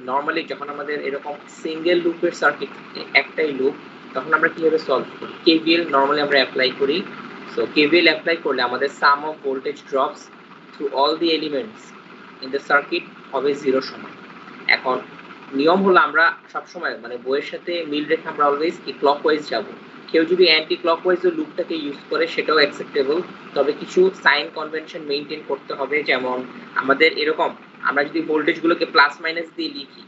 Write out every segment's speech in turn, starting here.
Normally যখন আমাদের এরকম সিঙ্গেল লুপের সার্কিট একটাই লুপ, তখন আমরা কিভাবে সলভ করি? কেভিএল নর্মালি আমরা অ্যাপ্লাই করি। সো কেভিএল অ্যাপ্লাই করলে আমাদের sum of voltage drops through all the elements in the circuit হবে 0 সমান। এখন নিয়ম হলো আমরা সবসময় মানে বইয়ের সাথে মিল রেখে আমরা অলওয়েজ কি ক্লকওয়াইজ যাব। কেউ যদি অ্যান্টি ক্লকওয়াইজ লুপটাকে ইউজ করে সেটাও অ্যাকসেপ্টেবল, তবে কিছু সাইন কনভেনশন মেইনটেইন করতে হবে। যেমন আমাদের এরকম আমরা যদি ভোল্টেজগুলোকে প্লাস মাইনাস দিয়ে লিখি,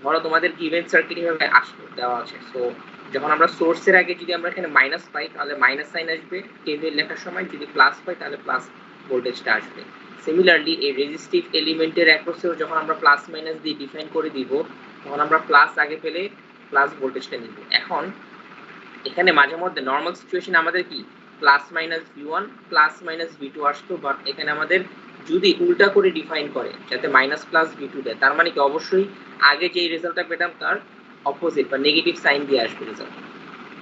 ধরো তোমাদের গিভেন সার্কিট এভাবে আসবে দেওয়া আছে, সো যখন আমরা সোর্সের আগে যদি আমরা এখানে মাইনাস পাই তাহলে মাইনাস সাইন আসবে কেভিএল লেখার সময়, যদি প্লাস পাই তাহলে প্লাস ভোল্টেজটা আসবে। সিমিলারলি এই রেজিস্টিভ এলিমেন্টের অ্যাক্রসেও যখন আমরা প্লাস মাইনাস দিয়ে ডিফাইন করে দিব, তখন আমরা প্লাস আগে পেলে প্লাস ভোল্টেজটা নিব। এখন এখানে মাঝে মধ্যে নর্মাল সিচুয়েশন আমাদের কি plus minus V1 plus minus ভি2 আসতো, বাট এখানে আমাদের যদি উল্টা করে ডিফাইন করে যাতে মাইনাস প্লাস ভি2 দেয়, তার মানে কি অবশ্যই আগে যেই রেজাল্টটা পেতাম তার অপোজিট বা নেগেটিভ সাইন দিয়ে আসবে রেজাল্ট।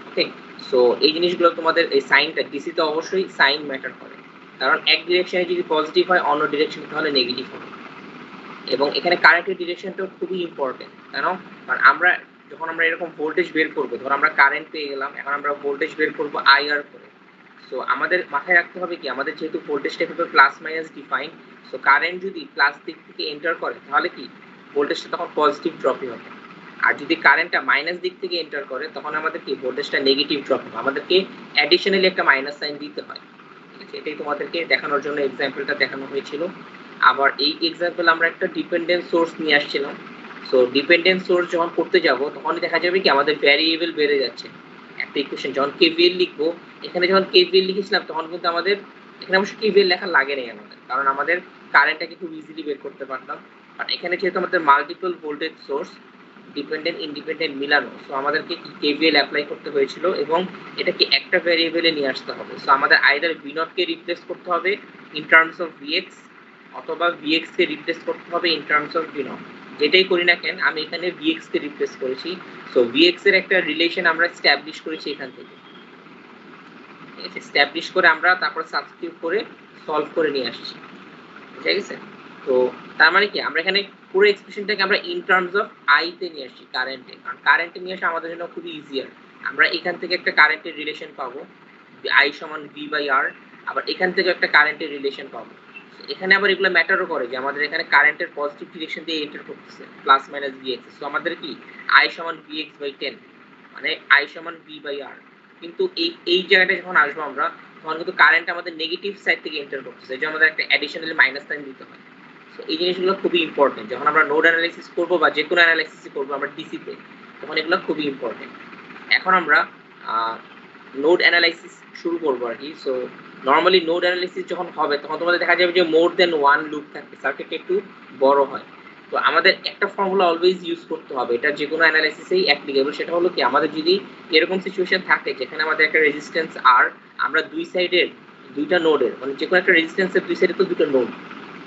ওকে, সো এই জিনিসগুলো তোমাদের এই সাইনটা ডিসিতে অবশ্যই সাইন ম্যাটার করে, কারণ এক ডিরেকশনে যদি পজিটিভ হয় অন্য ডিরেকশনে তাহলে নেগেটিভ হবে। এবং এখানে কারেন্টের ডিরেকশনটাও খুবই ইম্পর্টেন্ট, কারণ আমরা যখন আমরা এরকম ভোল্টেজ বের করবো, ধর আমরা কারেন্ট পেয়ে গেলাম, এখন আমরা ভোল্টেজ বের করবো আইআর করে। সো আমাদের মাথায় রাখতে হবে কি, আমাদের যেহেতু ভোল্টেজটা এভাবে plus minus define, so current যদি প্লাস দিক থেকে এন্টার করে তাহলে কি ভোল্টেজটা তখন পজিটিভ ড্রপই হবে, আর যদি কারেন্টটা মাইনাস দিক থেকে এন্টার করে তখন আমাদের কি ভোল্টেজটা নেগেটিভ ড্রপ হবে, আমাদেরকে অ্যাডিশনালি একটা মাইনাস সাইন দিতে হয়। ঠিক আছে, এটাই তোমাদেরকে দেখানোর জন্য এক্সাম্পলটা দেখানো হয়েছিল। আবার এই এক্সাম্পল আমরা একটা ডিপেন্ডেন্ট সোর্স নিয়ে আসছিলাম। সো ডিপেন্ডেন্ট সোর্স যখন করতে যাব তখনই দেখা যাবে কি আমাদের ভ্যারিয়েবল বেড়ে যাচ্ছে। একটা ইকুয়েশন যখন কেভিএল লিখবো, এখানে যখন কেভিএল লিখেছিলাম তখন কিন্তু আমাদের এখানে অবশ্য কেভিএল লেখা লাগে না আমাদের, কারণ আমাদের কারেন্টটাকে খুব ইজিলি বের করতে পারতাম। আর এখানে যেহেতু আমাদের multiple voltage source dependent independent মিলানো, সো আমাদেরকে কি কেভিএল অ্যাপ্লাই করতে হয়েছিল এবং এটাকে একটা ভ্যারিয়েবলে নিয়ে আসতে হবে। সো আমাদের আইদার ভি নট কে রিপ্লেস করতে হবে ইন টার্মস অফ ভিএক্স, অথবা ভিএক্স কে রিপ্লেস করতে হবে in terms of V naught. যেটাই করি না কেন আমি এখানে ভিএক্স কে রিপ্লেস করেছি। সো ভিএক্স এর একটা রিলেশন আমরা এস্টাবলিশ করেছি এখান থেকে, ঠিক আছে, এস্টাবলিশ করে আমরা তারপর সাবস্টিটিউট করে সলভ করে নিয়ে আসছি। ঠিক আছে, তো তার মানে কি আমরা এখানে পুরো এক্সপ্রেশনটাকে আমরা ইন টার্মস অফ আই তে নিয়ে আসছি কারেন্টে, কারণ কারেন্টে নিয়ে আসা আমাদের জন্য খুবই ইজিয়ার। আমরা এখান থেকে একটা কারেন্টের রিলেশন পাবো আই সমান ভি বাই আর, আবার এখান থেকে একটা কারেন্টের রিলেশন পাবো। এখানে আবার এগুলো ম্যাটারও করে যে আমাদের এখানে কারেন্টের পজিটিভ ডিরেকশন দিয়ে এন্টার করতেছে প্লাস মাইনাস ভিএক্স, সো আমাদের কি আই সমান ভিএক্স বাই 10 মানে আই সমান ভি বাই আর। কিন্তু এই জায়গাটা যখন আসবো আমরা, তখন কিন্তু কারেন্ট আমাদের নেগেটিভ সাইড থেকে এন্টার করতেছে, যে আমাদের একটা অ্যাডিশনালি মাইনাস সাইন দিতে হয়। সো এই জিনিসগুলো খুবই ইম্পর্টেন্ট যখন আমরা নোড অ্যানালাইসিস করবো বা যে কোনো অ্যানালাইসিস করবো আমরা ডিসিতে, তখন এগুলো খুবই ইম্পর্টেন্ট। এখন আমরা নোড অ্যানালাইসিস শুরু করবো আর কি। সো নর্মালি নোড অ্যানালাইসিস যখন হবে তখন তোমাদের দেখা যাবে যে মোর দেন ওয়ান লুপ থাকে, সার্কিটটা একটু বড় হয়। তো আমাদের একটা ফর্মুলা অলওয়েজ ইউজ করতে হবে, এটা যে কোনো অ্যানালাইসিসেই অ্যাপ্লিকেবল। সেটা হলো কি, আমাদের যদি এরকম সিচুয়েশন থাকে যেখানে আমাদের একটা রেজিস্ট্যান্স আর, আমরা দুই সাইডের দুইটা নোডের মানে যে কোনো একটা রেজিস্ট্যান্সের দুই সাইডে তো দুটো নোড,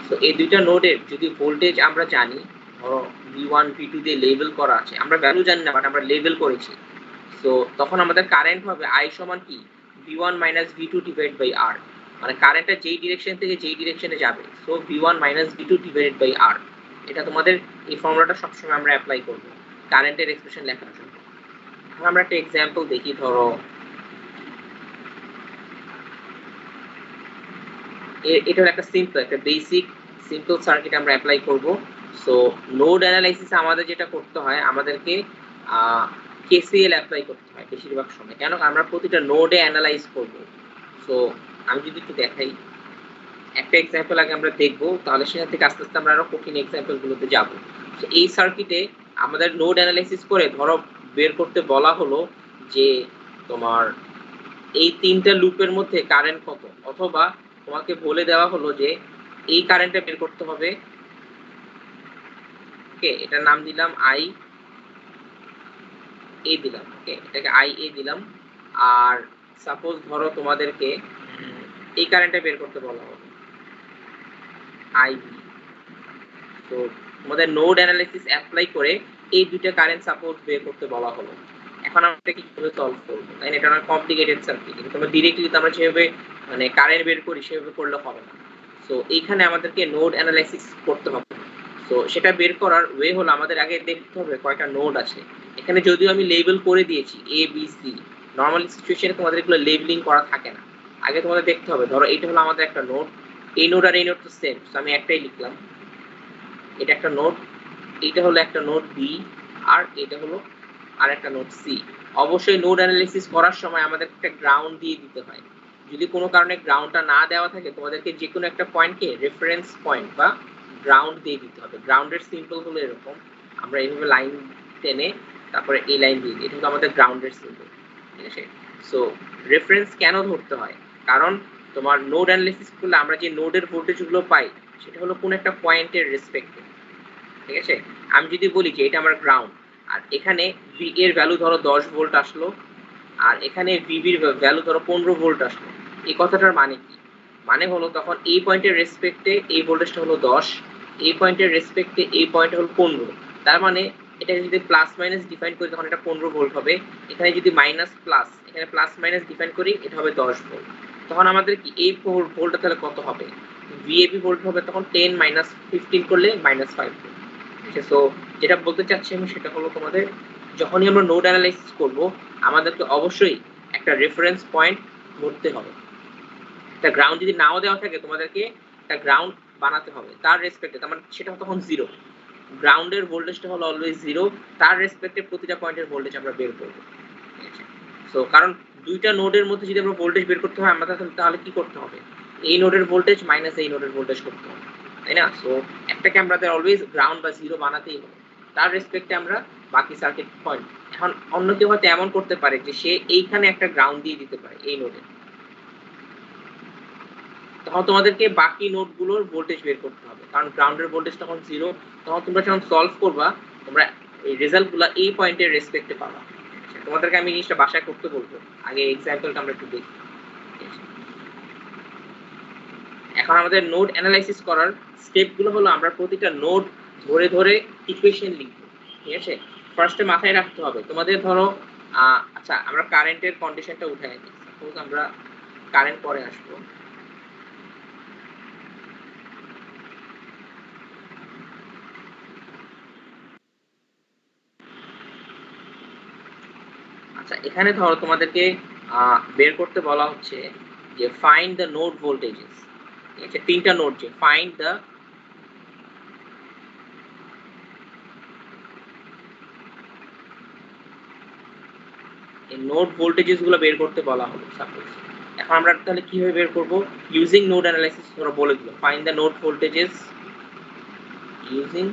সো এই দুইটা নোডের যদি ভোল্টেজ আমরা জানি, ধরো ভি1 ভি2 দিয়ে লেবেল করা আছে, আমরা ভ্যালু জানি না বাট আমরা লেবেল করেছি, সো তখন আমাদের কারেন্ট হবে আই সমান কি ভি1 মাইনাস ভি2 ডিভাইড বাই আর, মানে কারেন্টটা যেই ডিরেকশন থেকে যেই ডিরেকশনে যাবে, সো ভি1 মাইনাস ভি2 ডিভাইড বাই আর। এটা তোমাদের এই ফর্মুলাটা সবসময় আমরা অ্যাপ্লাই করব কারেন্টের এক্সপ্রেশন লেখার জন্য। এখন আমরা একটা এক্সাম্পল দেখি, ধরো এটার একটা সিম্পল একটা বেসিক সিম্পল সার্কিট আমরা অ্যাপ্লাই করব। সো নোড অ্যানালাইসিস আমাদের যেটা করতে হয়, আমাদেরকে কেসিএল অ্যাপ্লাই করতে হয় বেশিরভাগ সময়, কেন আমরা প্রতিটা নোডে অ্যানালাইজ করব। সো আমি যদি একটু দেখাই একটা এক্সাম্পল আগে আমরা দেখবো, তাহলে সেখান থেকে আস্তে আস্তে আমরা আরো কঠিন এক্সাম্পল গুলোতে যাব। তো এই সার্কিটে আমাদের নোড অ্যানালাইসিস করে ধরো বের করতে বলা হলো যে তোমার এই তিনটা লুপের মধ্যে কারেন্ট কত, অথবা তোমাকে বলে দেওয়া হলো যে এই কারেন্টটা বের করতে হবে। ওকে, এটার নাম দিলাম আই এ দিলাম, ওকে এটাকে আই এ দিলাম। আর সাপোজ ধরো তোমাদেরকে এই কারেন্টটা বের করতে বলা হলো আই বি। তো আমাদের নোড অ্যানালাইসিস অ্যাপ্লাই করে এই দুটো কারেন্ট সাপোজ বের করতে বলা হলো। এখন আমরা কিভাবে সলভ করব, তাই না? এটা অনেক কমপ্লিকেটেড সার্কিট, কিন্তু আমরা ডিরেক্টলি তো আমরা যেভাবে মানে কারেন্ট বের করি সেভাবে করলে হবে না। সো এইখানে আমাদেরকে নোড অ্যানালাইসিস করতে হবে। সো সেটা বের করার ওয়ে হলো আমাদের আগে দেখতে হবে কয়টা নোড আছে। এখানে যদিও আমি লেবেল করে দিয়েছি এ বি সি, নর্মাল সিচুয়েশনে তোমাদের এগুলো লেবেলিং করা থাকে না। আগে তোমাদের দেখতে হবে ধরো এটা হলো আমাদের একটা নোড, এই নোড আর এই নোড তো সেম, সো আমি একটাই লিখলাম, এটা একটা নোড, এইটা হলো একটা নোড বি, আর এটা হলো আর একটা নোড সি। অবশ্যই নোড অ্যানালাইসিস করার সময় আমাদের একটা গ্রাউন্ড দিয়ে দিতে হয়। যদি কোনো কারণে গ্রাউন্ডটা না দেওয়া থাকে তোমাদেরকে যে কোনো একটা পয়েন্টকে রেফারেন্স পয়েন্ট বা গ্রাউন্ড দিয়ে দিতে হবে। গ্রাউন্ডের সিম্বল হলো এরকম, আমরা এইভাবে লাইন টেনে তারপরে এই লাইন দিয়ে দিই, এটা হলো আমাদের গ্রাউন্ডের সিম্বল, ঠিক আছে। সো রেফারেন্স কেন ধরতে হয়, কারণ তোমার নোড অ্যানালাইসিস করলে আমরা যে নোডের ভোল্টেজগুলো পাই সেটা হলো কোন একটা পয়েন্টের রেসপেক্টে, ঠিক আছে। আমি যদি বলি যে এটা আমার গ্রাউন্ড, আর এখানে ভি এর ভ্যালু ধরো 10 ভোল্ট আসলো, আর এখানে ভিবির ভ্যালু ধরো 15 ভোল্ট আসলো, এই কথাটার মানে কি, মানে হলো তখন এই পয়েন্টের রেসপেক্টে এই ভোল্টেজটা হলো 10, এই পয়েন্টের রেসপেক্টে এই পয়েন্ট হলো 15, তার মানে এটাকে যদি প্লাস মাইনাস ডিফাইন করি তখন এটা 15 ভোল্ট হবে, এখানে যদি মাইনাস প্লাস এখানে প্লাস মাইনাস ডিফাইন করি এটা হবে 10 ভোল্ট। তখন আমাদের কি এই ভোল্টটা তাহলে কত হবে, ভিএবি ভোল্ট হবে তখন 10 মাইনাস 15 করলে মাইনাস 5 ভোল্ট। সো যেটা বলতে চাচ্ছি আমি সেটা হলো তোমাদের যখনই আমরা নোড অ্যানালাইসিস করব আমাদেরকে অবশ্যই একটা রেফারেন্স পয়েন্ট ধরতে হবে। একটা গ্রাউন্ড যদি নাও দেওয়া থাকে তোমাদেরকে একটা গ্রাউন্ড বানাতে হবে তার রেসপেক্টে, তার মানে সেটা তখন জিরো, গ্রাউন্ডের ভোল্টেজটা হলো অলওয়েজ জিরো, তার রেসপেক্টে প্রতিটা পয়েন্টের ভোল্টেজ আমরা বের করব। সো কারণ দুইটা নোডের মধ্যে যদি আমরা ভোল্টেজ বের করতে হয় আমাদের তাহলে কি করতে হবে, এই নোডের ভোল্টেজ মাইনাস এই নোডের ভোল্টেজ করতে হবে, তাই না। সো একটাকে আমাদের অলওয়েজ গ্রাউন্ড বা জিরো বানাতেই হবে, তার রেসপেক্টে আমরা বাকি সার্কিট পয়েন্ট। এখন অন্য কেউ হয়তো এমন করতে পারে যে সে এইখানে একটা গ্রাউন্ড দিয়ে দিতে পারে এই নোডে, তখন তোমাদেরকে বাকি নোডগুলোর ভোল্টেজ বের করতে হবে, কারণ গ্রাউন্ডের ভোল্টেজ তখন জিরো, তখন তোমরা যখন সলভ করবা তোমরা এই রেজাল্টগুলো এই পয়েন্টের রেসপেক্টে পাবা। তোমাদেরকে আমি জিনিসটা বাসায় করতে বলবো, আগে এক্সাম্পলটা আমরা একটু দেখি। এখন আমাদের নোড অ্যানালাইসিস করার স্টেপগুলো হলো আমরা প্রতিটা নোড ধরে ধরে ইকুয়েশন লিখব, ঠিক আছে। ফার্স্টে মাথায় রাখতে হবে তোমাদের ধরো আচ্ছা আমরা কারেন্টের কন্ডিশনটা উঠাই নিই, সাপোজ আমরা কারেন্ট পরে আসবো। আচ্ছা এখানে ধরো তোমাদেরকে বের করতে বলা হচ্ছে যে ফাইন্ড দ্য নোড ভোল্টেজেস, ঠিক আছে, তিনটা নোড, যে ফাইন্ড দ্য নোড ভোল্টেজেস গুলো বের করতে বলা হলো সাপোজ। এখন আমরা তাহলে কিভাবে বের করব, ইউজিং নোড অ্যানালাইসিস ধরো বলে দিল find the node voltages using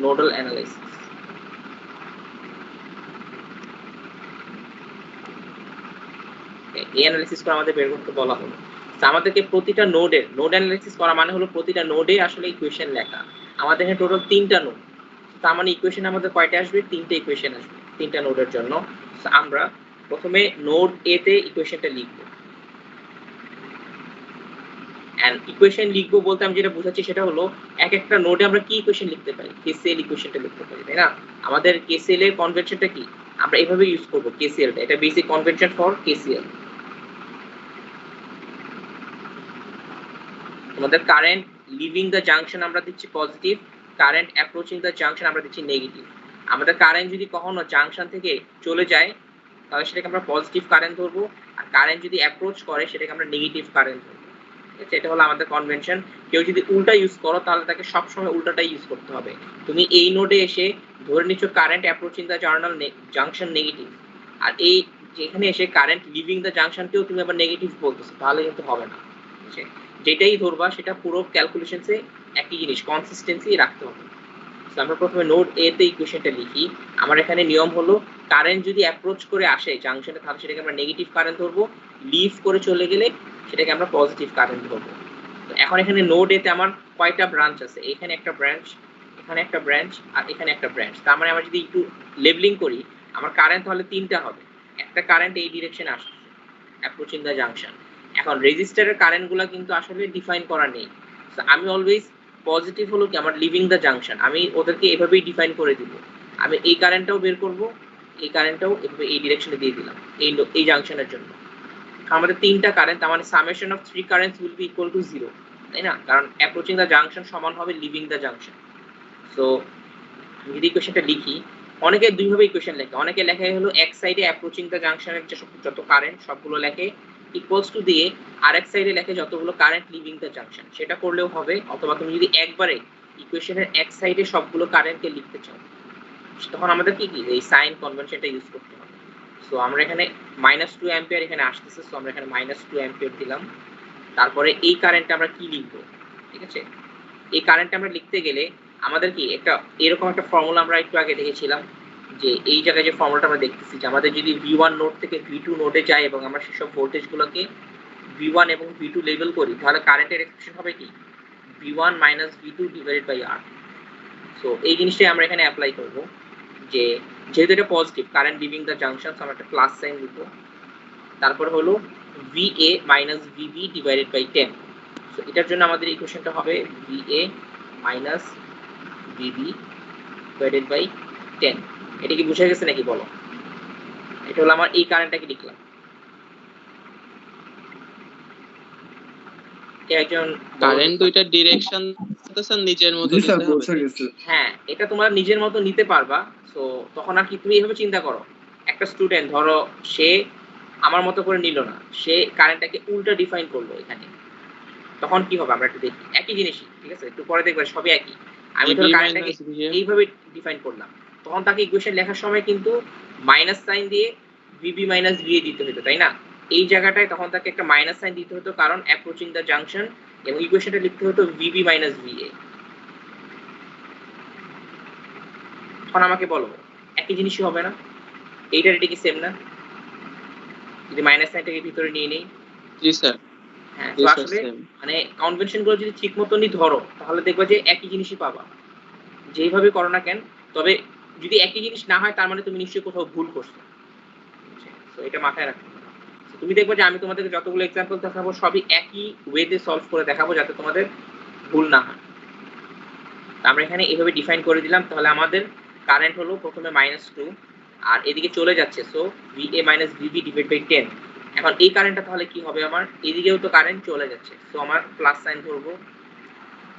nodal analysis. এই অ্যানালাইসিস করে আমাদের বের করতে বলা হলো। তো আমাদেরকে প্রতিটা নোডের নোড অ্যানালাইসিস করা মানে হলো প্রতিটা নোডে আসলে ইকুয়েশন লেখা। আমাদের এখানে টোটাল 3টা নোড, তার মানে ইকুয়েশন আমাদের কয়টা আসবে, 3টে ইকুয়েশন আসবে 3টা নোডের জন্য। তো আমরা প্রথমে নোড এ তে ইকুয়েশনটা লিখব, এন্ড ইকুয়েশন লিখবো বলতে আমি যেটা বোঝাচ্ছি সেটা হলো এক একটা নোডে আমরা কি ইকুয়েশন লিখতে পারি, কেসিএল ইকুয়েশনটা লিখতে পারি, তাই না। আমাদের কেসিএল এর কনভেনশনটা কি, আমরা এভাবে ইউজ করব কেসিএলটা, এটা বেসিক কনভেনশন ফর কেসিএল। আমাদের কারেন্ট লিভিং দ্য জাংশন আমরা দিচ্ছি positive, current approaching the junction আমরা দিচ্ছি নেগেটিভ। আমাদের কারেন্ট যদি কখনো জাংশন থেকে চলে যায় তাহলে সেটাকে আমরা পজিটিভ কারেন্ট ধরবো, আর কারেন্ট যদি অ্যাপ্রোচ করে সেটাকে আমরা নেগেটিভ কারেন্ট ধরবো, ঠিক আছে। এটা হলো আমাদের কনভেনশন। কেউ যদি উল্টা ইউজ করো তাহলে তাকে সবসময় উল্টাটাই ইউজ করতে হবে। তুমি এই নোডে এসে ধরে নিচ্ছ current approaching the junction negative, আর এই যেখানে এসে কারেন্ট লিভিং দ্য জাংশনকেও তুমি আবার নেগেটিভ বলতেছো, তাহলে কিন্তু হবে না, ঠিক আছে। যেটাই ধরবা সেটা পুরো ক্যালকুলেশনসে একই জিনিস, কনসিস্টেন্সি রাখতে হবে। তো আমরা প্রথমে নোড এ তে ইকুয়েশনটা লিখি। আমার এখানে নিয়ম হলো কারেন্ট যদি অ্যাপ্রোচ করে আসে জাংশনে তাহলে সেটাকে আমরা নেগেটিভ কারেন্ট ধরবো, লিভ করে চলে গেলে সেটাকে আমরা পজিটিভ কারেন্ট ধরবো। তো এখন এখানে নোড এ তে আমার কয়টা ব্রাঞ্চ আছে, এখানে একটা ব্রাঞ্চ, এখানে একটা ব্রাঞ্চ, আর এখানে একটা ব্রাঞ্চ। তার মানে আমরা যদি একটু লেবলিং করি আমার কারেন্ট তাহলে 3টা হবে। একটা কারেন্ট এই ডিরেকশনে আসছে অ্যাপ্রোচিং দ্য জাংশন। এখন রেজিস্টারের কারেন্টগুলো কিন্তু আসলে ডিফাইন করা নেই, সো আমি অলওয়েজ পজিটিভ হলো কি আমার লিভিং দ্য জাংশন, আমি ওদেরকে এভাবেই ডিফাইন করে দিব। আমি এই কারেন্টটাও বের করব, এই কারেন্টটাও এভাবে এই ডিরেকশনে দিয়ে দিলাম এই জাংশনের জন্য। আমাদের 3টা কারেন্ট, তার মানে summation of 3 currents will be equal to 0। তাই না? কারণ অ্যাপ্রোচিং দ্য জাংশন সমান হবে লিভিং দ্য জাংশন। সো যদি ইকুয়েশনটা লিখি, অনেকে দুইভাবে ইকুয়েশন লেখে। অনেকে লেখে হলো এক সাইডে অ্যাপ্রোচিং দ্য জাংশনের যত কারেন্ট সবগুলো লেখে ইকুয়ালস টু দিয়ে আরেক সাইডে লেখে যতগুলো কারেন্ট লিভিং দ্য জাংশন, সেটা করলেও হবে। অথবা তুমি যদি একবারে ইকুয়েশনের এক সাইডে সবগুলো কারেন্টকে লিখতে চাও, তখন আমাদের কি এই সাইন কনভেনশনটা ইউজ করতে হবে। সো আমরা এখানে -2 অ্যাম্পিয়ার এখানে আসতেছে, সো আমরা এখানে -2 অ্যাম্পিয়ার দিলাম। তারপরে এই কারেন্টটা আমরা কি লিখবো, ঠিক আছে? এই কারেন্টটা আমরা লিখতে গেলে আমাদের কি একটা এরকম একটা ফর্মুলা আমরা একটু আগে দেখেছিলাম, যে এই জায়গায় যে ফর্মুলাটা আমরা দেখতেছি যে আমাদের যদি V1 নোড থেকে V2 নোডে যায় এবং আমরা সেসব ভোল্টেজগুলোকে V1 এবং V2 লেবেল করি, তাহলে কারেন্টের এক্সপ্রেশন হবে কি V1 - V2 divided by R। So এই জিনিসটাই আমরা এখানে অ্যাপ্লাই করব, যে যেহেতু এটা positive current living the junction, আমরা একটা প্লাস সাইন দিব। তারপর হলো VA - VB divided by 10। So এটার জন্য আমাদের ইকুয়েশনটা হবে VA - VB ডিভাইডেড বাই 10। এটা কি বুঝা গেছে নাকি বলো? এটা হলো আমার এই কারেন্টটাকে লিখলাম। একজন কারেন্ট দুইটা ডিরেকশন আছে নিজের মতো জি স্যার নিতে হবে। বোঝা গেছে। হ্যাঁ, এটা তোমরা নিজের মতো নিতে পারবা। সো তখন আর কি তুমি এইভাবে চিন্তা করো, একটা স্টুডেন্ট ধরো সে আমার মতো করে নিল না, সে কারেন্টটাকে উল্টা ডিফাইন করলো এখানে, তখন কি হবে আমরা একটু দেখি। একই জিনিসই, ঠিক আছে? একটু পরে দেখবে সবই একই। আমি ধরো কারেন্টটাকে এইভাবে ডিফাইন করলাম, তখন তাকে ইকুয়েশন লেখার সময় কিন্তু মাইনাস সাইন দিয়ে VB - VA দিতে হতো, তাই না? এই জায়গাটায় তখন তাকে একটা মাইনাস সাইন দিতে হতো, কারণ অ্যাপ্রোচিং দ্য জাংশন, এবং ইকুয়েশনটা লিখতে হতো VB - VA। এখন আমাকে বলো, একই জিনিসই হবে না? এইটার এটা কি সেম না? যদি মাইনাস সাইনটাকে ভিতরে নিয়ে নেই। জি স্যার। হ্যাঁ, তো আসলে মানে কনভেনশনগুলো যদি ঠিক মতনই ধরো, তাহলে দেখবা যে একই জিনিসই পাবা, যেইভাবে করো না কেন। তবে যদি একই জিনিস না হয়, তার মানে তুমি নিশ্চয়ই কোথাও ভুল করছো। তো এটা মাথায় রাখতে হবে। তুমি দেখবে যে আমি তোমাদেরকে যতগুলো এক্সাম্পল দেখাবো সবই একই ওয়েতে সলভ করে দেখাবো, যাতে তোমাদের ভুল না হয়। আমরা এখানে এইভাবে ডিফাইন করে দিলাম। তাহলে আমাদের কারেন্ট হলো প্রথমে -2 আর এদিকে চলে যাচ্ছে, so VA - VB divide by 10। এখন এই কারেন্টটা তাহলে কি হবে, আমার এদিকেও তো কারেন্ট চলে যাচ্ছে, সো আমার প্লাস সাইন ধরব।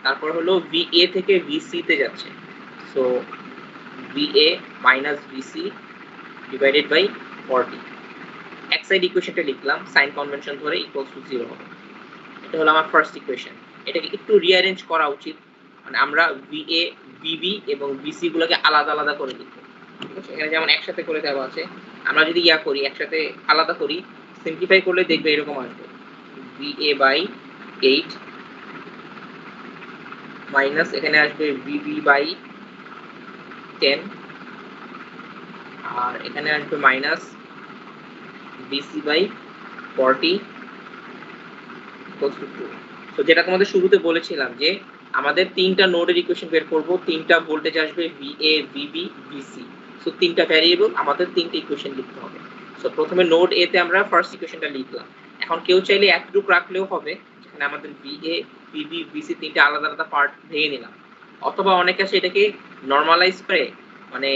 তারপর হলো VA থেকে VC তে যাচ্ছে, so VA - VC divided by 40। এক সাইড ইকুয়েশনটা লিখলাম, সাইন কনভেনশন ধরে ইকুয়ালস টু 0 হবে। এটা হলো আমার ফার্স্ট ইকুয়েশন। এটাকে একটু রিঅ্যারেঞ্জ করা উচিত, মানে আমরা VA, VB এবং VC গুলোকে আলাদা আলাদা করে লিখব, ঠিক আছে? এখানে যেমন একসাথে করে দেওয়া আছে, আমরা যদি করি একসাথে আলাদা করি, সিম্পলিফাই করলে দেখবে এরকম আসবে VA বাই 8 মাইনাস এখানে আসবে VB বাই 10, আর এখানে আসবে minus VC by 40 equals to 2। তো যেটা তোমাদের শুরুতে বলেছিলাম যে আমাদের তিনটা নোডের ইকুয়েশন বের করব, তিনটা ভোল্টেজ আসবে VA, VB, VC। সো তিনটা ভ্যারিয়েবল, আমাদের তিনটা ইকুয়েশন লিখতে হবে। সো প্রথমে নোড এ তে আমরা ফার্স্ট ইকুয়েশনটা লিখলাম। এখন কেউ চাইলে একটুক রাখলেও হবে, যেখানে আমাদের VA, VB, VC তিনটা আলাদা আলাদা পার্ট ভেঙে নিলাম। অথবা অনেকে আছে এটাকে নরমালাইজ করে, মানে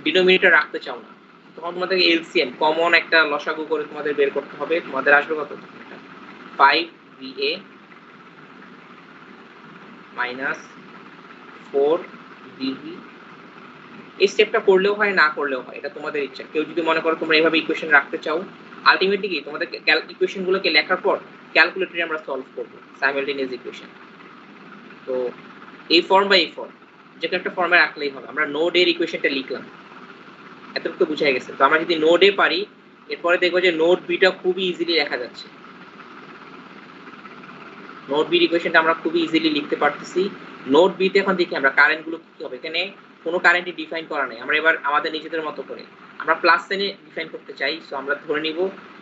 ডিনোমিনেটর রাখতে চাও না, তখন তোমাদের এলসিএম কমন একটা লসাগু করে তোমাদের বের করতে হবে। তোমাদের আসবে কত, 5VA মাইনাস 4VB। এই স্টেপটা করলেও হয়, না করলেও হয়, এটা তোমাদের ইচ্ছা। কেউ যদি মনে করো তোমরা এইভাবে ইকুয়েশন রাখতে চাও, আলটিমেটলি কি তোমাদের ইকুয়েশনগুলোকে লেখার পর ক্যালকুলেটরে আমরা সলভ করব সাইমালটেনিয়াস ইকুয়েশন। তো এই ফর্ম বা এই ফর্ম যে কোনো একটা ফর্মে রাখলেই হবে। আমরা নোড এর ইকুয়েশনটা লিখলাম, এতটুকু বুঝাই গেছে। তো আমরা যদি নোড এ পারি, এরপরে দেখবো যে নোড বিটা খুবই ইজিলি লেখা যাচ্ছে। নোড বি ইকুয়েশনটা আমরা খুবই ইজিলি লিখতে পারতেছি। নোড বি তে এখন দেখি আমরা কারেন্ট গুলো কি হবে। এখানে কোনো কারেন্টই ডিফাইন করা নেই, আমরা এবার আমাদের নিজেদের মতো করে আমরা প্লাস সাইনে ডিফাইন করতে চাই। সো আমরা ধরে নিব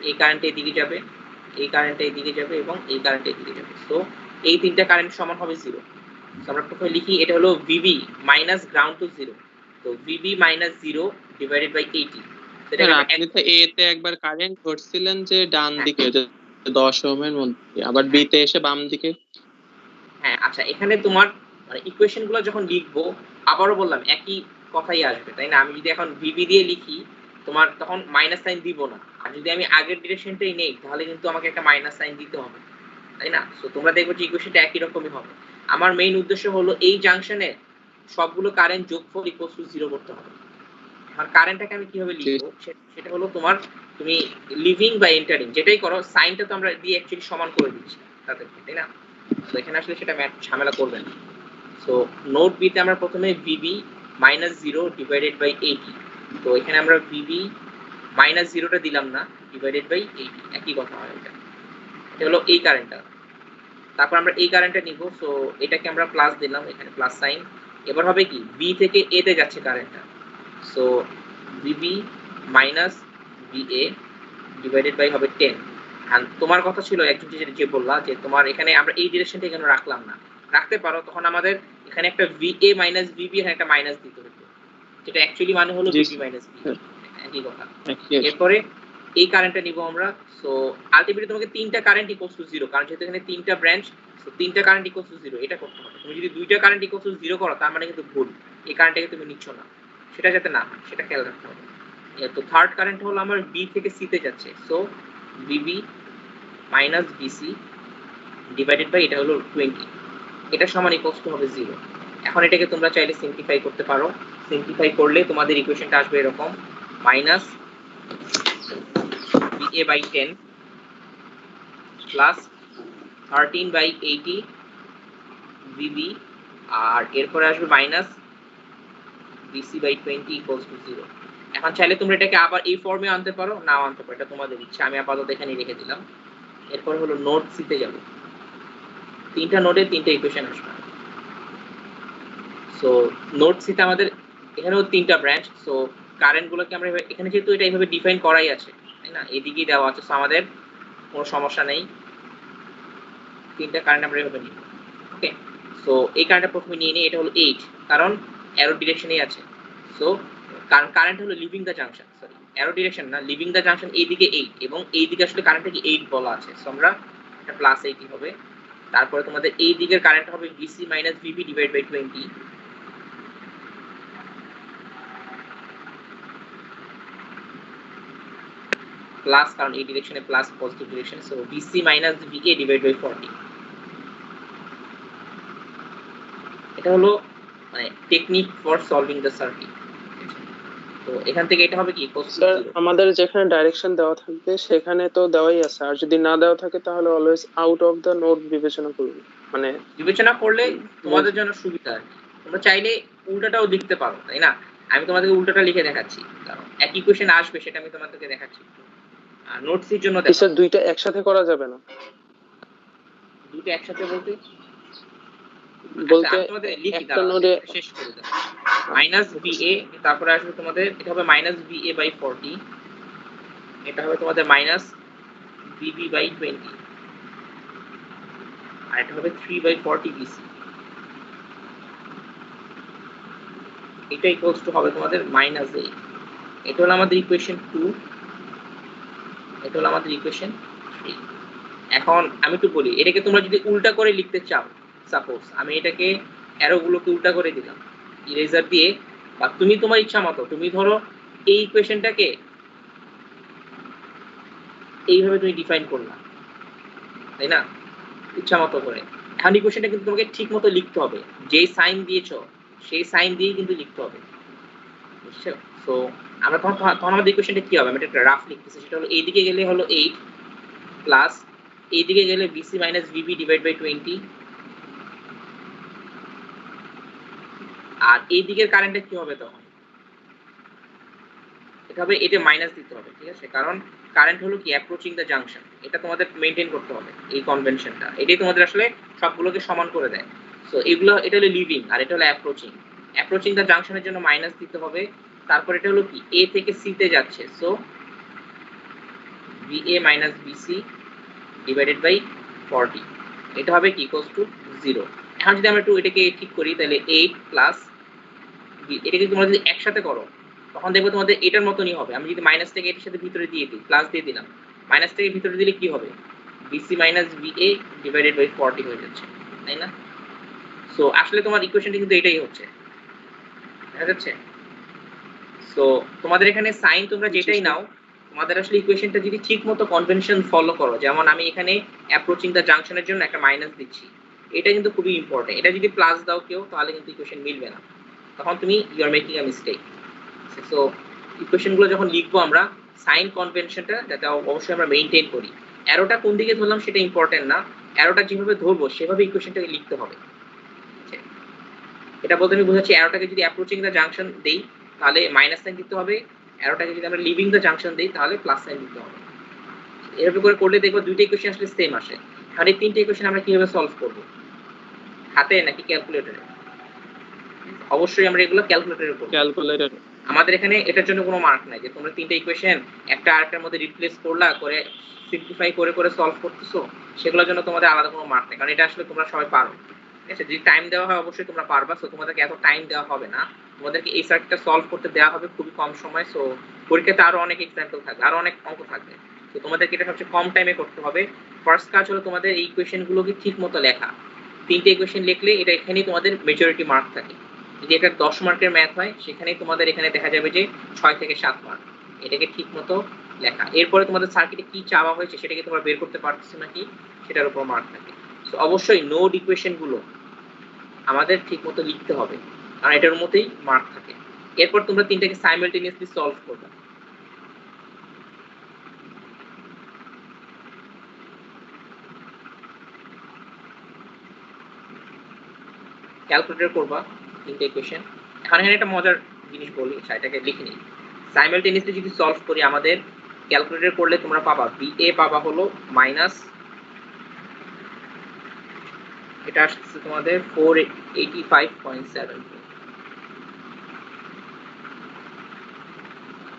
এই কারেন্ট এই দিকে যাবে, এই কারেন্ট এই দিকে যাবে এবং এই কারেন্ট এই দিকে যাবে। সো এই তিনটা কারেন্ট সমান হবে 0। সো আমরা প্রথমে লিখি এটা হলো VB মাইনাস গ্রাউন্ড টু 0, তো VB minus 0 divided by 80। Sir আপনি তো এ তে একবার কারেন্ট ধরছিলেন যে ডান দিকে, যে 10 ওহমের মধ্যে, আবার বি তে এসে বাম দিকে। হ্যাঁ, আচ্ছা, এখানে তোমার মানে ইকুয়েশনগুলো যখন লিখবো, আবারও বললাম একই কথাই আসবে, তাই না? আমি যদি এখন VB দিয়ে লিখি, তোমার তখন মাইনাস সাইন দিব না। আর যদি আমি আগের ডিরেকশনটাই নেই, তাহলে কিন্তু আমাকে একটা মাইনাস সাইন দিতে হবে। তাই না? সো তোমরা দেখবে যে ইকুয়েশনটা একই রকমই হবে। আমার মেইন উদ্দেশ্য হলো এই জাংশনে সবগুলো কারেন্ট যোগফল ইকুয়ালস টু 0 করতে হবে। আর কারেন্টটাকে আমি কিভাবে লিখবো সেটা হলো তুমি লিভিং বা এন্টারিং যেটাই করো সাইনটা তো আমরা দিয়ে অ্যাকচুয়ালি সমান করে দিচ্ছি তাদেরকে, তাই না? তো এখানে আসলে সেটা ঝামেলা করবে না। সো নোট বি তে আমরা প্রথমে ভিবি -0 ডিভাইডেড বাই 80। তো এখানে আমরা ভিবি -0টা দিলাম না, ডিভাইডেড বাই 80 একই কথা হয় এটা। এটা হলো এই কারেন্টটা। তারপর আমরা এই কারেন্টটা নিব। সো এটাকে আমরা প্লাস দিলাম, এখানে প্লাস সাইন। এবার হবে কি বি থেকে এ তে যাচ্ছে কারেন্টটা। So VB minus VA divided by হবে 10। আর তোমার কথা ছিল একজন যে বললা যে তোমার এখানে আমরা এই ডিরেকশনটা কেন রাখলাম না, রাখতে পারো, তখন আমাদের এখানে একটা ভিএ মাইনাস ভিবি এখানে একটা মাইনাস দিতে হতো, যেটা অ্যাকচুয়ালি মানে হলো ভিবি মাইনাস ভিবি, একই কথা। এরপরে এই কারেন্টটা নিব আমরা। সো আলটিমেটলি তোমাকে তিনটা কারেন্ট ইকুয়ালস টু 0, কারণ যেহেতু এখানে তিনটা ব্রাঞ্চ, সো তিনটা কারেন্ট ইকুয়ালস টু 0 এটা করতে হবে। তুমি যদি দুইটা কারেন্ট ইকুয়ালস টু 0 করো তার মানে কিন্তু ভুল, এই কারেন্টটাকে তুমি নিচ্ছ না, সেটা যাতে না হয় সেটা খেয়াল রাখতে হবে। তো থার্ড কারেন্ট হলো আমার বি থেকে সি তে যাচ্ছে। So Bibi minus BC divided by এটা হলো 20, এটা সমান ইকুয়ালস টু হবে 0। এখন এটাকে তোমরা চাইলে সিম্পলিফাই করতে পারো। সিম্পলিফাই করলে তোমাদের ইকুয়েশনটা আসবে এরকম minus VA by 10 plus 13 by 80 VB, আর এরপরে আসবে minus BC by 20 equals to 0। এখন চাইলে তোমরা এটাকে আবার এই ফর্মে আনতে পারো, নাও আনতে পারো, এটা তোমাদের ইচ্ছা। আমি আপাতত এখানে রেখে দিলাম। এরপর হলো নোড সি তে যাব। তিনটা নোডে তিনটা ইকুয়েশন আসবে। সো নোড সি তে আমাদের এখানেও তিনটা ব্রাঞ্চ। সো কারেন্টগুলোকে আমরা এখানে যেহেতু এটা এইভাবে ডিফাইন করাই আছে, তাই না, এদিকেই দেওয়া আছে, সো আমাদের কোনো সমস্যা নেই। তিনটা কারেন্ট আমরা এভাবে নিব। ওকে, সো এই কারেন্টটা প্রথমে নিয়ে নিই, এটা হলো 8, কারণ অ্যারো ডিরেকশনেই আছে। সো কারণ কারেন্ট হলো living the junction, sorry arrow direction না, লিভিং দ্য জাংশন এইদিকে 8 এবং এইদিকে আসলে কারেন্টটা কি 8 বলা আছে। সো আমরা এটা প্লাস 80 হবে। তারপরে তোমাদের এই দিকের কারেন্ট হবে VC minus VB divide by 20 plus, কারণ এই ডিরেকশনে plus positive direction. So VC minus VA divide by 40। এটা হলো মানে technique for solving the circuit. তো এখান থেকে এটা হবে কি স্যার আমাদের যেখানে ডাইরেকশন দেওয়া থাকবে সেখানে তো দেওয়াই আছে, আর যদি না দেওয়া থাকে তাহলে always out of the node বিবেচনা করবে, মানে বিবেচনা করলে তোমাদের জন্য সুবিধা। তোমরা চাইলে উল্টাটাও লিখতে পারো, তাই না? আমি তোমাদেরকে উল্টাটা লিখে দেখাচ্ছি, কারণ একই কোশ্চেন আসবে সেটা আমি তোমাদেরকে দেখাচ্ছি। আর নোটসের জন্য দেখো স্যার দুইটা একসাথে করা যাবে না। দুটো একসাথে বলতে বলতে তোমাদের লিখি, একটা নোডে শেষ করে দাও। মাইনাস VA, তারপরে আসবে তোমাদের এটা হবে মাইনাস VA বাই 40, এটা হবে তোমাদের মাইনাস VB বাই 20, আর এটা হবে 3 বাই 40 BC। এটা ইকুয়ালস টু হবে তোমাদের মাইনাস 8। এটা হলো আমাদের ইকুয়েশন 2, এটা হলো আমাদের ইকুয়েশন 3। এখন আমি একটু বলি, এটাকে তোমরা যদি উল্টা করে লিখতে চাও, সাপোজ আমি এটাকে অ্যারোগুলোকে উল্টা করে দিলাম ইরেজার দিয়ে, বা তুমি তোমার ইচ্ছা মতো তুমি ধরো এই ইকুয়েশনটাকে এইভাবে তুমি ডিফাইন করলা, তাই না, ইচ্ছা মতো করে। এখন ইকুয়েশনটা কিন্তু তোমাকে ঠিক মতো লিখতে হবে, যেই সাইন দিয়েছো সেই সাইন দিয়ে কিন্তু লিখতে হবে, বুঝছো? সো আমরা তখন আমাদের ইকুয়েশনটা কি হবে, আমি একটা রাফ লিখতেছি। সেটা হলো এইদিকে গেলে হলো 8 প্লাস এইদিকে গেলে BC minus VB divide by 20, আর এই দিকের কারেন্টটা কি হবে তখন, এটা হবে, এটা মাইনাস দিতে হবে, ঠিক আছে, কারণ কারেন্ট হলো কি অ্যাপ্রোচিং দ্য জাংশন, এটা তোমাদের মেইনটেইন করতে হবে এই কনভেনশনটা, এটাই তোমাদের আসলে সবগুলোকে সমান করে দেয়। সো এগুলো, এটা হলো লিভিং আর এটা হলো অ্যাপ্রোচিং দ্য জাংশনের জন্য মাইনাস দিতে হবে। তারপর এটা হলো কি এ থেকে সি তে যাচ্ছে, so VA minus BC divided by 40, এটা হবে কি ইকুয়ালস টু 0। এখন যদি আমরা একটু এটাকে ঠিক করি তাহলে 8 প্লাস, এটাকে তোমরা যদি একসাথে করো তখন দেখবে তোমাদের এটার মতনই হবে। আমি যদি মাইনাস থেকে এটার সাথে ভিতরে দিয়ে দিই, প্লাস দিয়ে দিলাম, মাইনাস থেকে ভিতরে দিলে কি হবে, BC minus VA divided by 40 হয়ে যাচ্ছে, তাই না? সো আসলে তোমার ইকুয়েশনটা কিন্তু এটাই হচ্ছে, দেখা যাচ্ছে। সো তোমাদের এখানে সাইন তোমরা যেটাই নাও, তোমাদের আসলে ইকুয়েশনটা যদি ঠিকমতো কনভেনশন ফলো করো, যেমন আমি এখানে অ্যাপ্রোচিং দ্য জাংশনের জন্য একটা মাইনাস দিচ্ছি, এটা কিন্তু খুবই ইম্পর্টেন্ট। এটা যদি প্লাস দাও কেউ তাহলে কিন্তু ইকুয়েশন মিলবে না, তখন তুমি you are making a mistake. So ইকুয়েশনগুলো যখন লিখবো আমরা সাইন কনভেনশনটা যাতে অবশ্যই আমরা মেইনটেইন করি। অ্যারোটা কোন দিকে ধরলাম সেটা ইম্পর্টেন্ট না, অ্যারোটা যেভাবে ধরবো সেভাবে ইকুয়েশনটাকে লিখতে হবে। এটা বলতে আমি বোঝাচ্ছি অ্যারোটাকে যদি অ্যাপ্রোচিং দ্য জাংশন দেই তাহলে মাইনাস সাইন দিতে হবে, অ্যারোটাকে যদি আমরা লিভিং দ্য জাংশন দেই তাহলে প্লাস সাইন দিতে হবে। এভাবে করে করলে দেখবো দুইটা ইকুয়েশন আসলে সেম আসে। আর এই তিনটে ইকুয়েশন আমরা কিভাবে সলভ করব, হাতে নাকি ক্যালকুলেটরে? অবশ্যই আমরা এগুলো ক্যালকুলেটরে করব। ক্যালকুলেটর। আমাদের এখানে এটার জন্য কোনো মার্ক নাই যে তোমরা তিনটা ইকুয়েশন একটা আরেকটার মধ্যে রিপ্লেস করলা করে সিম্পলিফাই করে করে সলভ করতেছো, সেগুলোর জন্য তোমাদের আলাদা কোনো মার্ক নেই, কারণ এটা আসলে তোমরা সবাই পারো। ঠিক আছে, যদি টাইম দেওয়া হয় অবশ্যই তোমরা পারবা। সো তোমাদেরকে এত টাইম দেওয়া হবে না, তোমাদেরকে এই সার্কিটটা সলভ করতে দেওয়া হবে খুবই কম সময়। সো পরীক্ষাতে আরো অনেক এক্সাম্পল থাকবে, আরো অনেক অঙ্ক থাকবে, তো তোমাদেরকে এটা সবচেয়ে কম টাইমে করতে হবে। ফার্স্ট কাজ হলো তোমাদের এই ইকুয়েশনগুলোকে ঠিক মতো লেখা। তিনটে ইকুয়েশন লিখলে এটা এখানেই তোমাদের মেজরিটি মার্ক থাকে। যদি এটা 10 মার্কের ম্যাথ হয় সেখানেই তোমাদের এখানে দেখা যাবে যে 6 থেকে 7 মার্ক। এটাকে ঠিক মতো লেখা। এরপরে তোমাদের সার্কিটে কি চাওয়া হয়েছে সেটাকে তোমরা বের করতে পারছো নাকি সেটার উপর মার্ক থাকে। সো অবশ্যই নোড ইকুয়েশন গুলো আমাদের ঠিক মতো লিখতে হবে, কারণ এটার মধ্যেই মার্ক থাকে। এরপর তোমরা তিনটাকে সাইমালটেনিয়াসলি সলভ করবে। ক্যালকুলেটর করবা তিনটে ইকুয়েশন। এখন এখানে একটা মজার জিনিস বলি, সেটাকে লিখে নিই। সাইমালটেনিয়াসলি যদি সলভ করি আমাদের ক্যালকুলেটর করলে তোমরা পাবা VA পাবা হলো মাইনাস, এটা আসছে তোমাদের 485.7,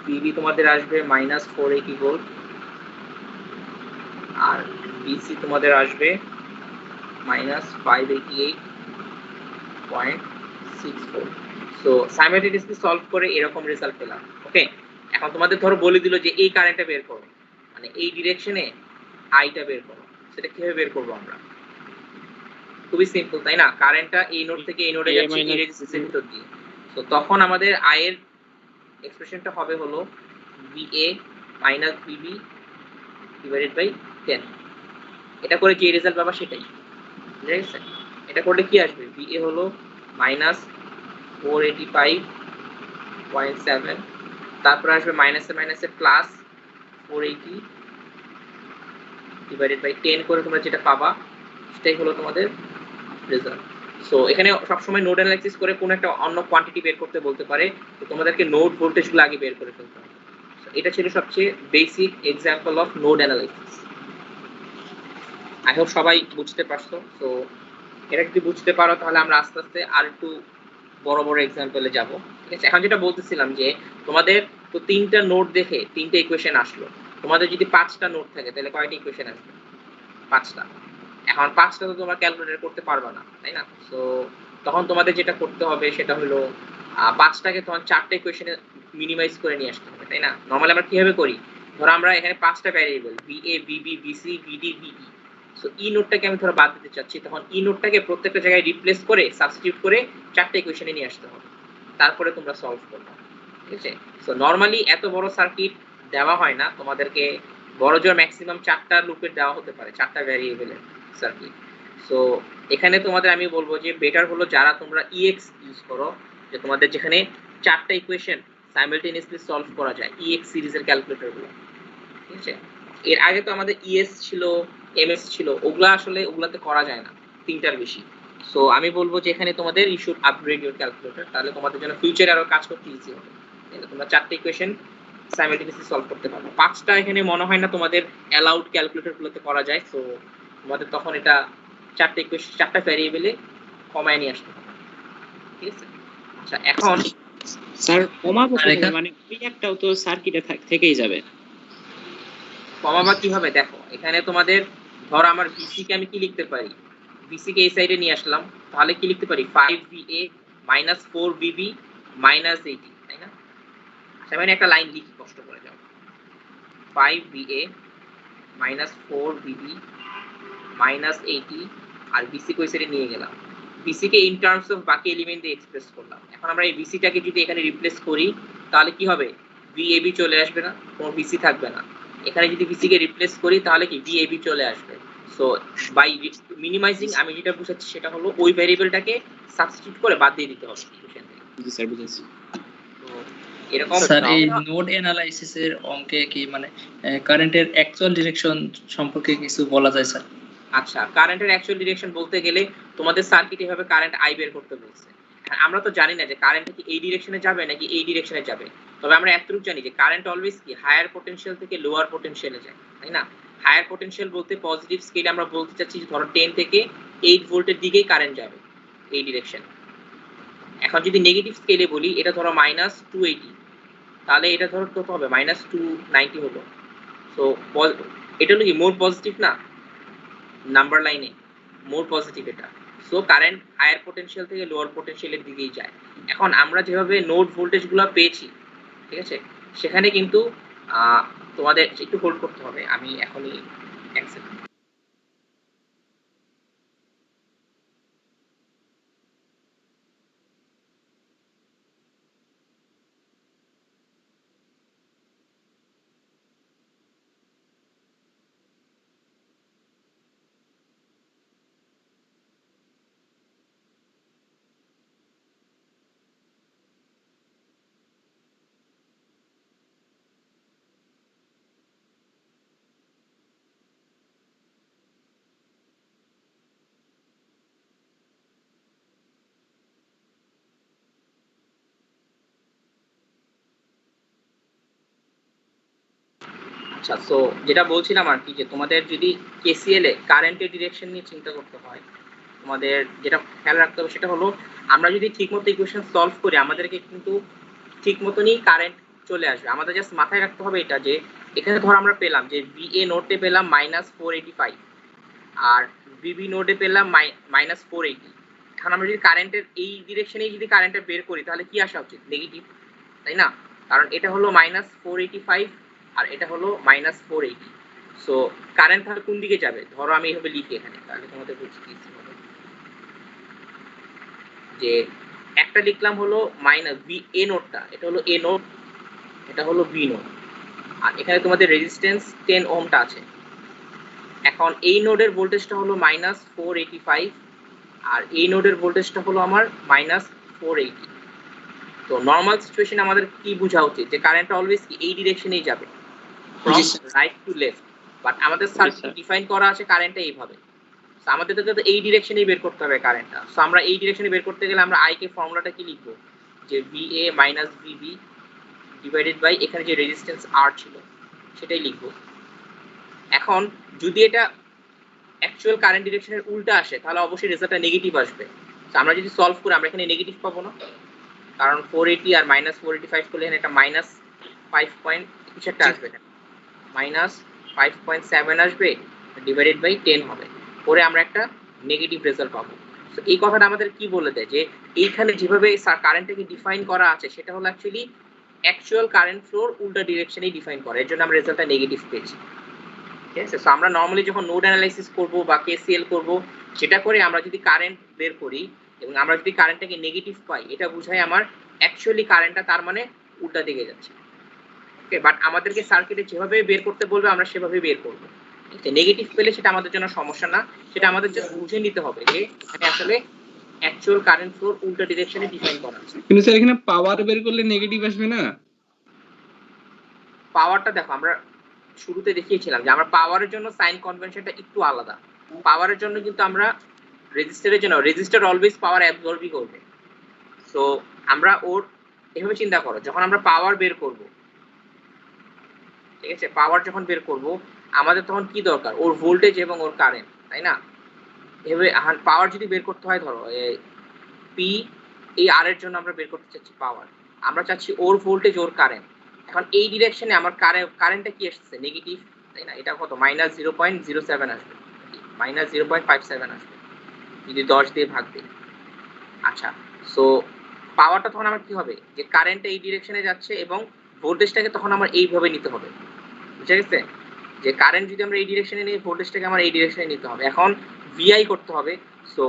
BB তোমাদের আসবে মাইনাস 480 ভোল্ট, আর BC তোমাদের আসবে মাইনাস 588.64। সো সাইমালটেনিয়াসলি সলভ করে এরকম রেজাল্ট পেলাম। ওকে, এখন তোমাদের ধরো বলে দিল যে এই কারেন্টটা বের করো, মানে এই ডিরেকশনে আইটা বের করো, সেটা কিভাবে বের করবো আমরা? খুবই সিম্পল, তাই না? কারেন্টটা এই নোড থেকে এই নোডে যাচ্ছে এই রেজিস্ট্যান্সের ভিতর দিয়ে। তো তখন আমাদের আই এর এক্সপ্রেশনটা হবে হলো VA minus BB divided by 10। এটা করে যে রেজাল্ট পাবা সেটাই, ঠিক আছে? এটা করলে কি আসবে? VA হলো মাইনাস 485.7, তারপর আসবে মাইনাসে মাইনাসে প্লাস 480 ডিভাইডেড বাই 10 করে তোমরা যেটা পাবা সেটাই হলো তোমাদের রেজাল্ট। সো এখানে সবসময় নোড অ্যানালাইসিস করে কোন একটা অন্য কোয়ান্টিটি বের করতে বলতে পারে, তো তোমাদেরকে নোড ভোল্টেজগুলো আগে বের করে ফেলতে হবে। এটা ছিল সবচেয়ে basic example of node analysis. I hope সবাই বুঝতে পারছো। তো এটা যদি বুঝতে পারো তাহলে আমরা আস্তে আস্তে আর একটু বড় বড় এক্সাম্পলে যাব। ঠিক আছে, এখন যেটা বলতেছিলাম যে তোমাদের তো তিনটা নোড দেখে তিনটা ইকুয়েশন আসলো, তোমাদের যদি 5টা নোড থাকে তাহলে কয়টা ইকুয়েশন আসবে? 5টা। এখন 5টা তো তোমরা ক্যালকুলেটর করতে পারবে না, তাই না? সো তখন তোমাদের যেটা করতে হবে সেটা হলো 5টাকে তোমার 4টা ইকুয়েশনে মিনিমাইজ করে নিয়ে আসতে হবে, তাই না? নরমালি আমরা কিভাবে করি, ধরো আমরা এখানে 5টা variable VA BB BC BD BE, so ই নোডটাকে আমি ধরো বাদ দিতে চাচ্ছি, তখন ই নোডটাকে প্রত্যেকটা জায়গায় রিপ্লেস করে সাবস্টিটিউট করে 4টা ইকুয়েশনে নিয়ে আসতে হবে, তারপরে তোমরা সলভ করবে। ঠিক আছে, সো নরমালি এত বড় সার্কিট দেওয়া হয় না তোমাদেরকে, বড় জোর ম্যাক্সিমাম 4টা লুপের দেওয়া হতে পারে, 4টা ভ্যারিয়েবলের সার্কিট। সো এখানে তোমাদের আমি বলবো যে বেটার হলো যারা তোমরা EX ইউজ করো, যে তোমাদের যেখানে 4টা ইকুয়েশন সাইমালটেনিয়াসলি সলভ করা যায়, EX সিরিজের ক্যালকুলেটরগুলো। ঠিক আছে, এর আগে তো আমাদের ES ছিল, MS ছিল, ওগুলা আসলে ওগুলাতে করা যায় না 3টার বেশি। সো আমি বলবো যে এখানে তোমাদের you should upgrade your calculator, তাহলে তোমাদের জন্য ফিউচারে আরো কাজ করতে ইজি হবে। তোমরা 4টা ইকুয়েশন সাইমালটেনিয়াসলি সলভ করতে পারবে। 5টা এখানে মনে হয় না তোমাদের অ্যালাউড ক্যালকুলেটরগুলোতে করা যায়, সো তোমাদের তখন এটা 4টা ইকুয়েশন 4টা ভ্যারিয়েবলে কমায় নিয়ে আসতে হবে। ঠিক আছে, আচ্ছা এখন স্যার কমাবো কিভাবে? মানে ওই একটাও তো সার্কিটে থেকেই যাবে। কমাবা কিভাবে দেখো, এখানে তোমাদের ধর আমার BC কে আমি কি লিখতে পারি, BC কে এই সাইডে নিয়ে আসলাম, তাহলে কি লিখতে পারি 5VA মাইনাস 4BB মাইনাস 80, তাই না? আচ্ছা আমি একটা লাইন লিখি, কষ্ট করে যাও। 5VA মাইনাস 4BB মাইনাস 80, আর BC কে ওই সাইডে নিয়ে গেলাম, BC K in terms of বাকি এলিমেন্ট দিয়ে এক্সপ্রেস করলাম। এখন আমরা এই BC টাকে যদি এখানে রিপ্লেস করি তাহলে কি হবে, ভিএবি চলে আসবে না, কোনো ভিসি থাকবে না। এখানে যদি ভিসি কে রিপ্লেস করি তাহলে কি ভিএবি চলে আসবে। সো বাই মিনিমাইজিং আমি যেটা বুঝাচ্ছি সেটা হলো ওই ভ্যারিয়েবলটাকে সাবস্টিটিউট করে বাদ দিয়ে দিতে হবে ইকুয়েশন থেকে। জি স্যার বুঝেছি। তো এরকম স্যার এই নোড অ্যানালাইসিস এর অঙ্কে কি মানে কারেন্টের অ্যাকচুয়াল ডিরেকশন সম্পর্কে কিছু বলা যায় স্যার? আচ্ছা, কারেন্টের অ্যাকচুয়াল ডিরেকশন বলতে গেলে তোমাদের সার্কিট এভাবে কারেন্ট আই বের করতে বলছে। আমরা তো জানি না যে কারেন্ট কি এই ডিরেকশনে যাবে নাকি এই ডিরেকশনে যাবে, তবে আমরা এতটুকু জানি যে কারেন্ট অলওয়েজ কি হায়ার পটেনশিয়াল থেকে লোয়ার পটেনশিয়ালে যায়, তাই না? হায়ার পটেনশিয়াল বলতে পজিটিভ স্কেলে আমরা বলতে চাচ্ছি ধরো 10 থেকে 8 ভোল্টের দিকেই কারেন্ট যাবে এই ডিরেকশন। এখন যদি নেগেটিভ স্কেলে বলি, এটা ধরো -280, তাহলে এটা ধরো কত হবে, -290 হলো। সো এটা হলো কি মোর পজিটিভ না, নাম্বার লাইনে মোর পজিটিভ এটা। সো কারেন্ট হায়ার পটেনশিয়াল থেকে লোয়ার পটেনশিয়ালের দিকেই যায়। এখন আমরা যেভাবে নোড ভোল্টেজগুলো পেয়েছি, ঠিক আছে, সেখানে কিন্তু তোমাদের একটু হোল্ড করতে হবে, আমি এখনই এক সেকেন্ড। আচ্ছা, সো যেটা বলছিলাম আর কি, যে তোমাদের যদি কেসিএল এ কারেন্টের ডিরেকশন নিয়ে চিন্তা করতে হয়, তোমাদের যেটা খেয়াল রাখতে হবে সেটা হলো আমরা যদি ঠিকমতো ইকুয়েশন সলভ করি আমাদেরকে কিন্তু ঠিক মতনই কারেন্ট চলে আসবে। আমাদের জাস্ট মাথায় রাখতে হবে এটা, যে এখানে ধর আমরা পেলাম যে ভিএ নোডে পেলাম -485 আর বিবি নোডে পেলাম -480। এখন আমরা যদি কারেন্টের এই ডিরেকশনেই যদি কারেন্টটা বের করি তাহলে কি আসা উচিত, নেগেটিভ, তাই না? কারণ এটা হলো -485 আর এটা হলো -480। সো কারেন্ট তাহলে কোন দিকে যাবে, ধরো আমি এইভাবে লিখি এখানে, তাহলে তোমাদের বুঝতে ইজি হবে। যে একটা লিখলাম হলো ভি এ নোডটা, এটা হলো এ নোড, এটা হলো বি নোড, আর এখানে তোমাদের রেজিস্ট্যান্স 10 ওহমটা আছে। এখন এই নোডের ভোল্টেজটা হলো -485 আর এই নোডের ভোল্টেজটা হলো আমার -480। তো নরমাল সিচুয়েশনে আমাদের কি বোঝা উচিত, যে কারেন্টটা অলওয়েজ কি এই ডিরেকশনেই যাবে, from right to left. But আমাদের সার্কিট ডিফাইন করা আছে কারেন্টটা এইভাবে। সো আমাদের তো এই ডিরেকশনেই বের করতে হবে কারেন্টটা। সো আমরা এই ডিরেকশনে বের করতে গেলে আমরা আই কে ফর্মুলাটা কি লিখবো, যে VA - VB ডিভাইডেড বাই এখানে যে রেজিস্ট্যান্স R ছিল সেটাই লিখবো। এখন যদি এটা অ্যাকচুয়াল কারেন্ট ডিরেকশনের উল্টা আসে তাহলে অবশ্যই রেজাল্টটা নেগেটিভ আসবে। সো আমরা যদি সলভ করি আমরা এখানে নেগেটিভ পাবো না, কারণ 480 আর -485 করলে এখানে একটা -5 পয়েন্ট কিছু একটা আসবে, -5.7 আসবে ডিভাইডেড বাই 10 হবে, পরে আমরা একটা নেগেটিভ রেজাল্ট পাবো। তো এই কথাটা আমাদের কি বলে দেয়, যে এইখানে যেভাবে কারেন্টটাকে ডিফাইন করা আছে সেটা হলো অ্যাকচুয়ালি অ্যাকচুয়াল কারেন্ট ফ্লোর উল্টা ডিরেকশনেই ডিফাইন করে, এর জন্য আমরা রেজাল্টটা নেগেটিভ পেয়েছি। ঠিক আছে, সো আমরা নরমালি যখন নোড অ্যানালাইসিস করব বা কেসিএল করব, সেটা করে আমরা যদি কারেন্ট বের করি এবং আমরা যদি কারেন্টটাকে নেগেটিভ পাই, এটা বোঝায় আমার অ্যাকচুয়ালি কারেন্টটা তার মানে উল্টা দিকে যাচ্ছে। ওকে, বাট আমাদেরকে সার্কিটে যেভাবে বের করতে বলবে আমরা সেভাবে বের করব। ঠিক আছে, নেগেটিভ পেলে সেটা আমাদের জন্য সমস্যা না, সেটা আমাদের জাস্ট বুঝে নিতে হবে যে এখানে আসলে অ্যাকচুয়াল কারেন্ট ফ্লো উল্টা ডিরেকশনে ডিফাইন করা আছে। কিন্তু স্যার এখানে পাওয়ার বের করলে নেগেটিভ আসবে না? পাওয়ারটা দেখো, আমরা শুরুতে দেখিয়েছিলাম যে আমরা পাওয়ারের জন্য সাইন কনভেনশনটা একটু আলাদা। পাওয়ারের জন্য কিন্তু আমরা রেজিস্টারের জন্য রেজিস্টার অলওয়েজ পাওয়ার অ্যাবজর্বই করবে। সো আমরা ওর এভাবে চিন্তা করো, যখন আমরা পাওয়ার বের করব, ঠিক আছে, পাওয়ার যখন বের করব আমাদের তখন কি দরকার, ওর ভোল্টেজ এবং ওর কারেন্ট, তাই না? এভাবে পাওয়ার যদি বের করতে হয়, ধরো পি এই আর এর জন্য আমরা বের করতে চাচ্ছি পাওয়ার, আমরা চাচ্ছি ওর ভোল্টেজ ওর কারেন্ট। এখন এই ডিরেকশনে আমার কারেন্টটা কি আসছে, নেগেটিভ, তাই না? এটা কত, -0.07 আসবে, -0.57 আসবে যদি 10 দিয়ে ভাগ দিই। আচ্ছা, সো পাওয়ারটা তখন আমার কি হবে, যে কারেন্টটা এই ডিরেকশনে যাচ্ছে এবং ভোল্টেজটাকে তখন আমার এইভাবে নিতে হবে, বুঝা গেছে? যে কারেন্ট যদি আমরা এই ডিরেকশনে নিই, ভোল্টেজটাকে আমার এই ডিরেকশনে নিতে হবে। এখন ভিআই করতে হবে। সো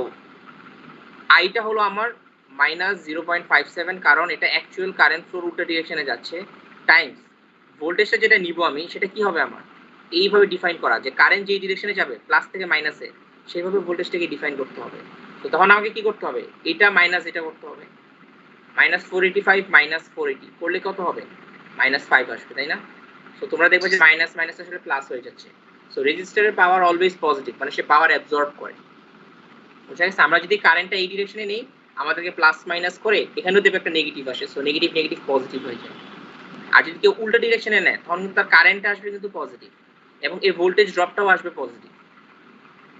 আইটা হলো আমার -0.57, কারণ এটা অ্যাকচুয়াল কারেন্ট ফ্লোর উল্টা ডিরেকশনে যাচ্ছে। টাইমস ভোল্টেজটা যেটা নিব আমি সেটা কি হবে আমার এইভাবে ডিফাইন করা যে কারেন্ট যেই ডিরেকশনে যাবে প্লাস থেকে মাইনাসে সেইভাবে ভোল্টেজটাকে ডিফাইন করতে হবে। তো তখন আমাকে কি করতে হবে, এটা মাইনাস এটা করতে হবে, -485 -480 করলে কত হবে, -5 আসবে, তাই না? সো তোমরা দেখবে যে মাইনাস মাইনাস আসলে প্লাস হয়ে যাচ্ছে। সো রেজিস্টারের পাওয়ার অলওয়েজ পজিটিভ, মানে সে পাওয়ার অ্যাবজর্ব করে, বুঝা গেছে? আমরা যদি কারেন্টটা এই ডিরেকশনে নেই আমাদেরকে প্লাস মাইনাস করে এখানেও দেবে একটা নেগেটিভ আসে, সো নেগেটিভ নেগেটিভ পজিটিভ হয়ে যায়। আর যদি কেউ উল্টা ডিরেকশনে নেয় তখন কিন্তু তার কারেন্ট আসবে কিন্তু পজিটিভ এবং এই ভোল্টেজ ড্রপটাও আসবে পজিটিভ,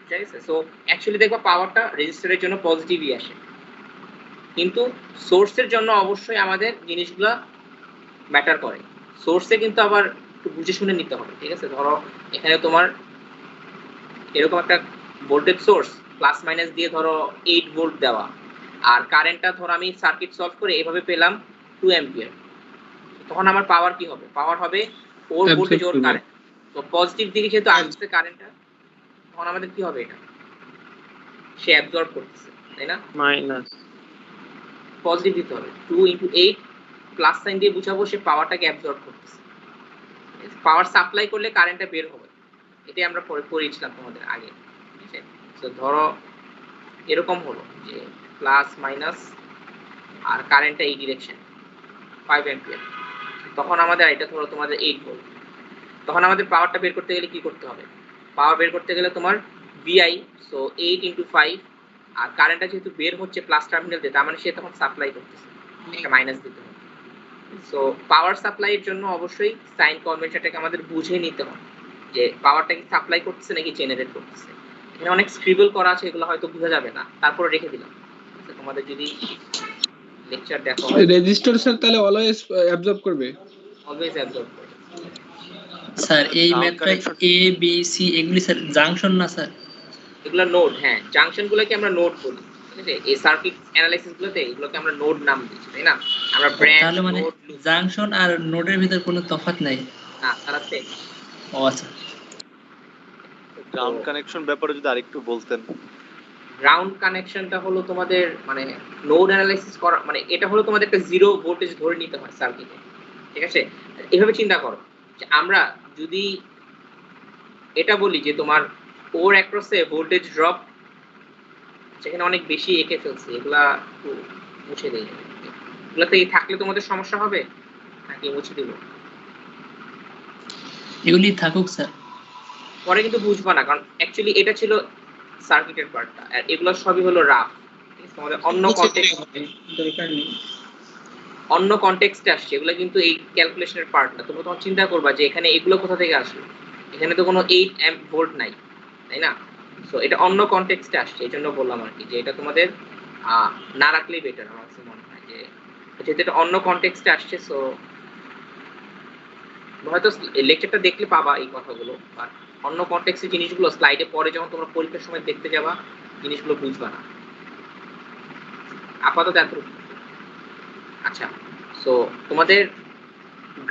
ঠিক আছে? সো অ্যাকচুয়ালি দেখবা পাওয়ারটা রেজিস্টারের জন্য পজিটিভই আসে, কিন্তু সোর্সের জন্য অবশ্যই আমাদের জিনিসগুলো ম্যাটার করে। সোর্সে কিন্তু আবার একটু বুঝে শুনে নিতে হবে, ঠিক আছে? ধরো এখানে তোমার এরকম একটা ভোল্টেজ সোর্স প্লাস মাইনাস দিয়ে ধরো 8 ভোল্ট দেওয়া, আর কারেন্টটা ধরো আমি সার্কিট সলভ করে এভাবে পেলাম 2 অ্যাম্পিয়ার, তখন আমার পাওয়ার কি হবে, পাওয়ার হবে ওর ভোল্টেজ ওর কারেন্ট। তো পজিটিভ দিকে যেহেতু আসছে কারেন্টটা তখন আমাদের কি হবে, এটা সে অ্যাবজর্ব করতেছে, তাই না? মাইনাস পজিটিভ দিতে হবে, 2 × 8 প্লাস সাইন দিয়ে বুঝাবো সে পাওয়ারটাকে অ্যাবজর্ব করতেছে। পাওয়ার সাপ্লাই করলে কারেন্টটা বের হবে, এটাই আমরা পড়েছিলাম তোমাদের আগে, ঠিক আছে? তো ধরো এরকম হলো যে প্লাস মাইনাস আর কারেন্টটা এই ডিরেকশন 5 অ্যাম্পিয়ার, তখন আমাদের এটা ধরো তোমাদের 8 ভোল্ট, তখন আমাদের পাওয়ারটা বের করতে গেলে কি করতে হবে, পাওয়ার বের করতে গেলে তোমার VI, সো 8 × 5, আর কারেন্টটা যেহেতু বের হচ্ছে প্লাস টার্মিনাল দিয়ে তার মানে সে তখন সাপ্লাই করতেছে, একটা মাইনাস দিতে হবে। সো পাওয়ার সাপ্লাইয়ের জন্য অবশ্যই সাইন কনভেনশনটাকে আমাদের বুঝে নিতে হবে যে পাওয়ারটা কি সাপ্লাই করতেছে নাকি জেনারেট করতেছে। এখানে অনেক স্ক্রিবল করা আছে, এগুলো হয়তো বোঝা যাবে না, তারপরে রেখে দিলাম। তোমাদের যদি লেকচার দেখো রেজিস্টার স্যার তাহলে অলওয়েজ অ্যাবজর্ব করবে। অলওয়েজ অ্যাবজর্ব করে। স্যার এই ম্যাথটা এ বি সি এগুলি স্যার জাংশন না স্যার? এগুলো নোড, হ্যাঁ জাংশনগুলোকে আমরা নোড বলি, ঠিক আছে? এই সার্কিট অ্যানালাইসিস গুলোতে এগুলোকে আমরা নোড নাম দিচ্ছি, তাই না? আমরা ব্রাঞ্চ তাহলে মানে নোড লুপ, জাংশন আর নোডের ভিতর কোনো তফাৎ নাই? না তারা সেম। ও আচ্ছা। গ্রাউন্ড কানেকশন ব্যাপারে যদি আরেকটু বলতেন। গ্রাউন্ড কানেকশনটা হলো তোমাদের মানে নোড অ্যানালাইসিস করা, মানে এটা হলো তোমাদের একটা জিরো ভোল্টেজ ধরে নিতে হয় সার্কিটে, ঠিক আছে? এভাবে চিন্তা করো যে আমরা যদি এটা বলি যে তোমার ওর অ্যাক্রসে ভোল্টেজ ড্রপ সেখানে অনেক বেশি এঁকে ফেলছি, এগুলা একটু মুছে দিই, এগুলাতে থাকলে তোমাদের সমস্যা হবে নাকি মুছে দিব? এগুলি থাকুক স্যার। পরে কিন্তু বুঝবা না, কারণ অ্যাকচুয়ালি এটা ছিল সার্কিটের পার্টটা আর এগুলো সবই হলো রাফ, তোমাদের অন্য কনটেক্সট দরকার নেই। অন্য কনটেক্সটে আসছে, এগুলো কিন্তু এই ক্যালকুলেশনের পার্ট না। তোমরা তখন চিন্তা করবা যে এখানে এগুলো কোথা থেকে আসলো, এখানে তো কোনো 8 অ্যাম্প ভোল্ট নাই, তাই না? সো এটা অন্য কনটেক্সটে আসছে, এই জন্য বললাম আর কি যে এটা তোমাদের না রাখলেই বেটার আমার কাছে মনে হয়, যে যেহেতু এটা অন্য কনটেক্সটে আসছে। সো হয়তো লেকচারটা দেখলে পাবা এই কথাগুলো, বাট অন্য কনটেক্সটের জিনিসগুলো স্লাইডে পরে যখন তোমরা পরীক্ষার সময় দেখতে যাবা জিনিসগুলো বুঝবা না, আপাতত এতটুকু। আচ্ছা, সো তোমাদের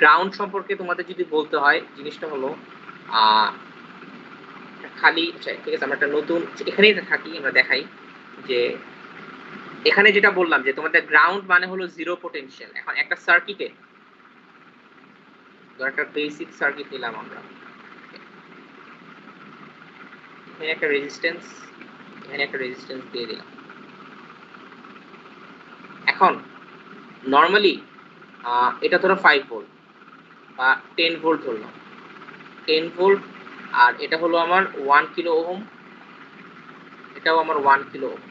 গ্রাউন্ড সম্পর্কে তোমাদের যদি বলতে হয় জিনিসটা হলো খালি, আচ্ছা ঠিক আছে আমরা একটা নতুন এখানেই থাকি, আমরা দেখাই যে এখানে যেটা বললাম যে তোমাদের গ্রাউন্ড মানে হলো জিরো পোটেনশিয়াল। এখন একটা সার্কিটে ধর একটা বেসিক সার্কিট নিলাম আমরা, এখানে একটা রেজিস্ট্যান্স, এখানে একটা রেজিস্ট্যান্স দিয়ে দিলাম। এখন নরমালি এটা ধরো 5 ভোল্ট বা 10 ভোল্ট ধরলাম, 10 ভোল্ট, আর এটা হলো আমার 1 কিলো ওহম, এটাও আমার 1 কিলো ওহম।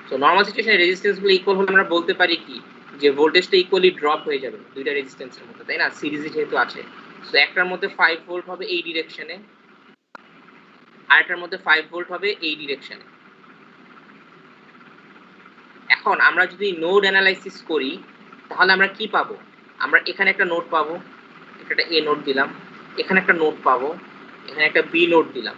সো নরমাল সিচুয়েশনে রেজিস্ট্যান্সগুলো ইকুয়াল হলে আমরা বলতে পারি কি যে ভোল্টেজটা ইকুয়ালি ড্রপ হয়ে যাবে দুইটা রেজিস্ট্যান্সের মধ্যে, তাই না? সিরিজে যেহেতু আছে। সো একটার মধ্যে 5 ভোল্ট হবে এই ডিরেকশনে, আরেকটার মধ্যে 5 ভোল্ট হবে এই ডিরেকশনে। এখন আমরা যদি নোড অ্যানালাইসিস করি তাহলে আমরা কি পাবো, আমরা এখানে একটা নোড পাবো, একটা এ নোড দিলাম, এখানে একটা নোড পাবো, এখানে একটা বি নোড দিলাম,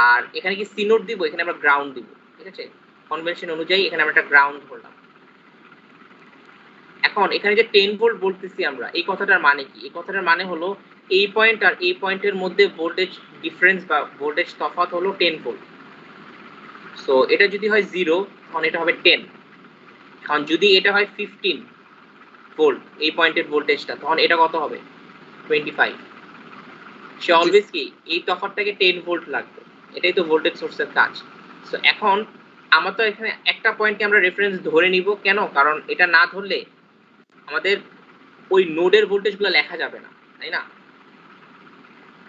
আর এখানে কি সি নোড দিব, এখানে আমরা গ্রাউন্ড দিব, ঠিক আছে? কনভেনশন অনুযায়ী এখানে আমরা একটা গ্রাউন্ড ধরলাম। এখন এখানে যে 10 ভোল্ট বলতেছি আমরা, এই কথাটার মানে কি? এই কথাটার মানে হলো এই পয়েন্ট আর এই পয়েন্টের মধ্যে ভোল্টেজ ডিফারেন্স বা ভোল্টেজ তফাৎ হলো 10 ভোল্ট। সো এটা যদি হয় 0 তখন এটা হবে 10, এখন যদি এটা হয় 15 ভোল্ট, এই পয়েন্টের ভোল্টেজটা, তখন এটা কত হবে 25। সে অলওয়েজ কি এই তফাৎটাকে 10 ভোল্ট লাগবে, এটাই তো ভোল্টেজ সোর্সের কাজ। সো এখন আমার তো এখানে একটা পয়েন্টকে আমরা রেফারেন্স ধরে নিব, কেন? কারণ এটা না ধরলে আমাদের ওই নোডের ভোল্টেজগুলো লেখা যাবে না, তাই না?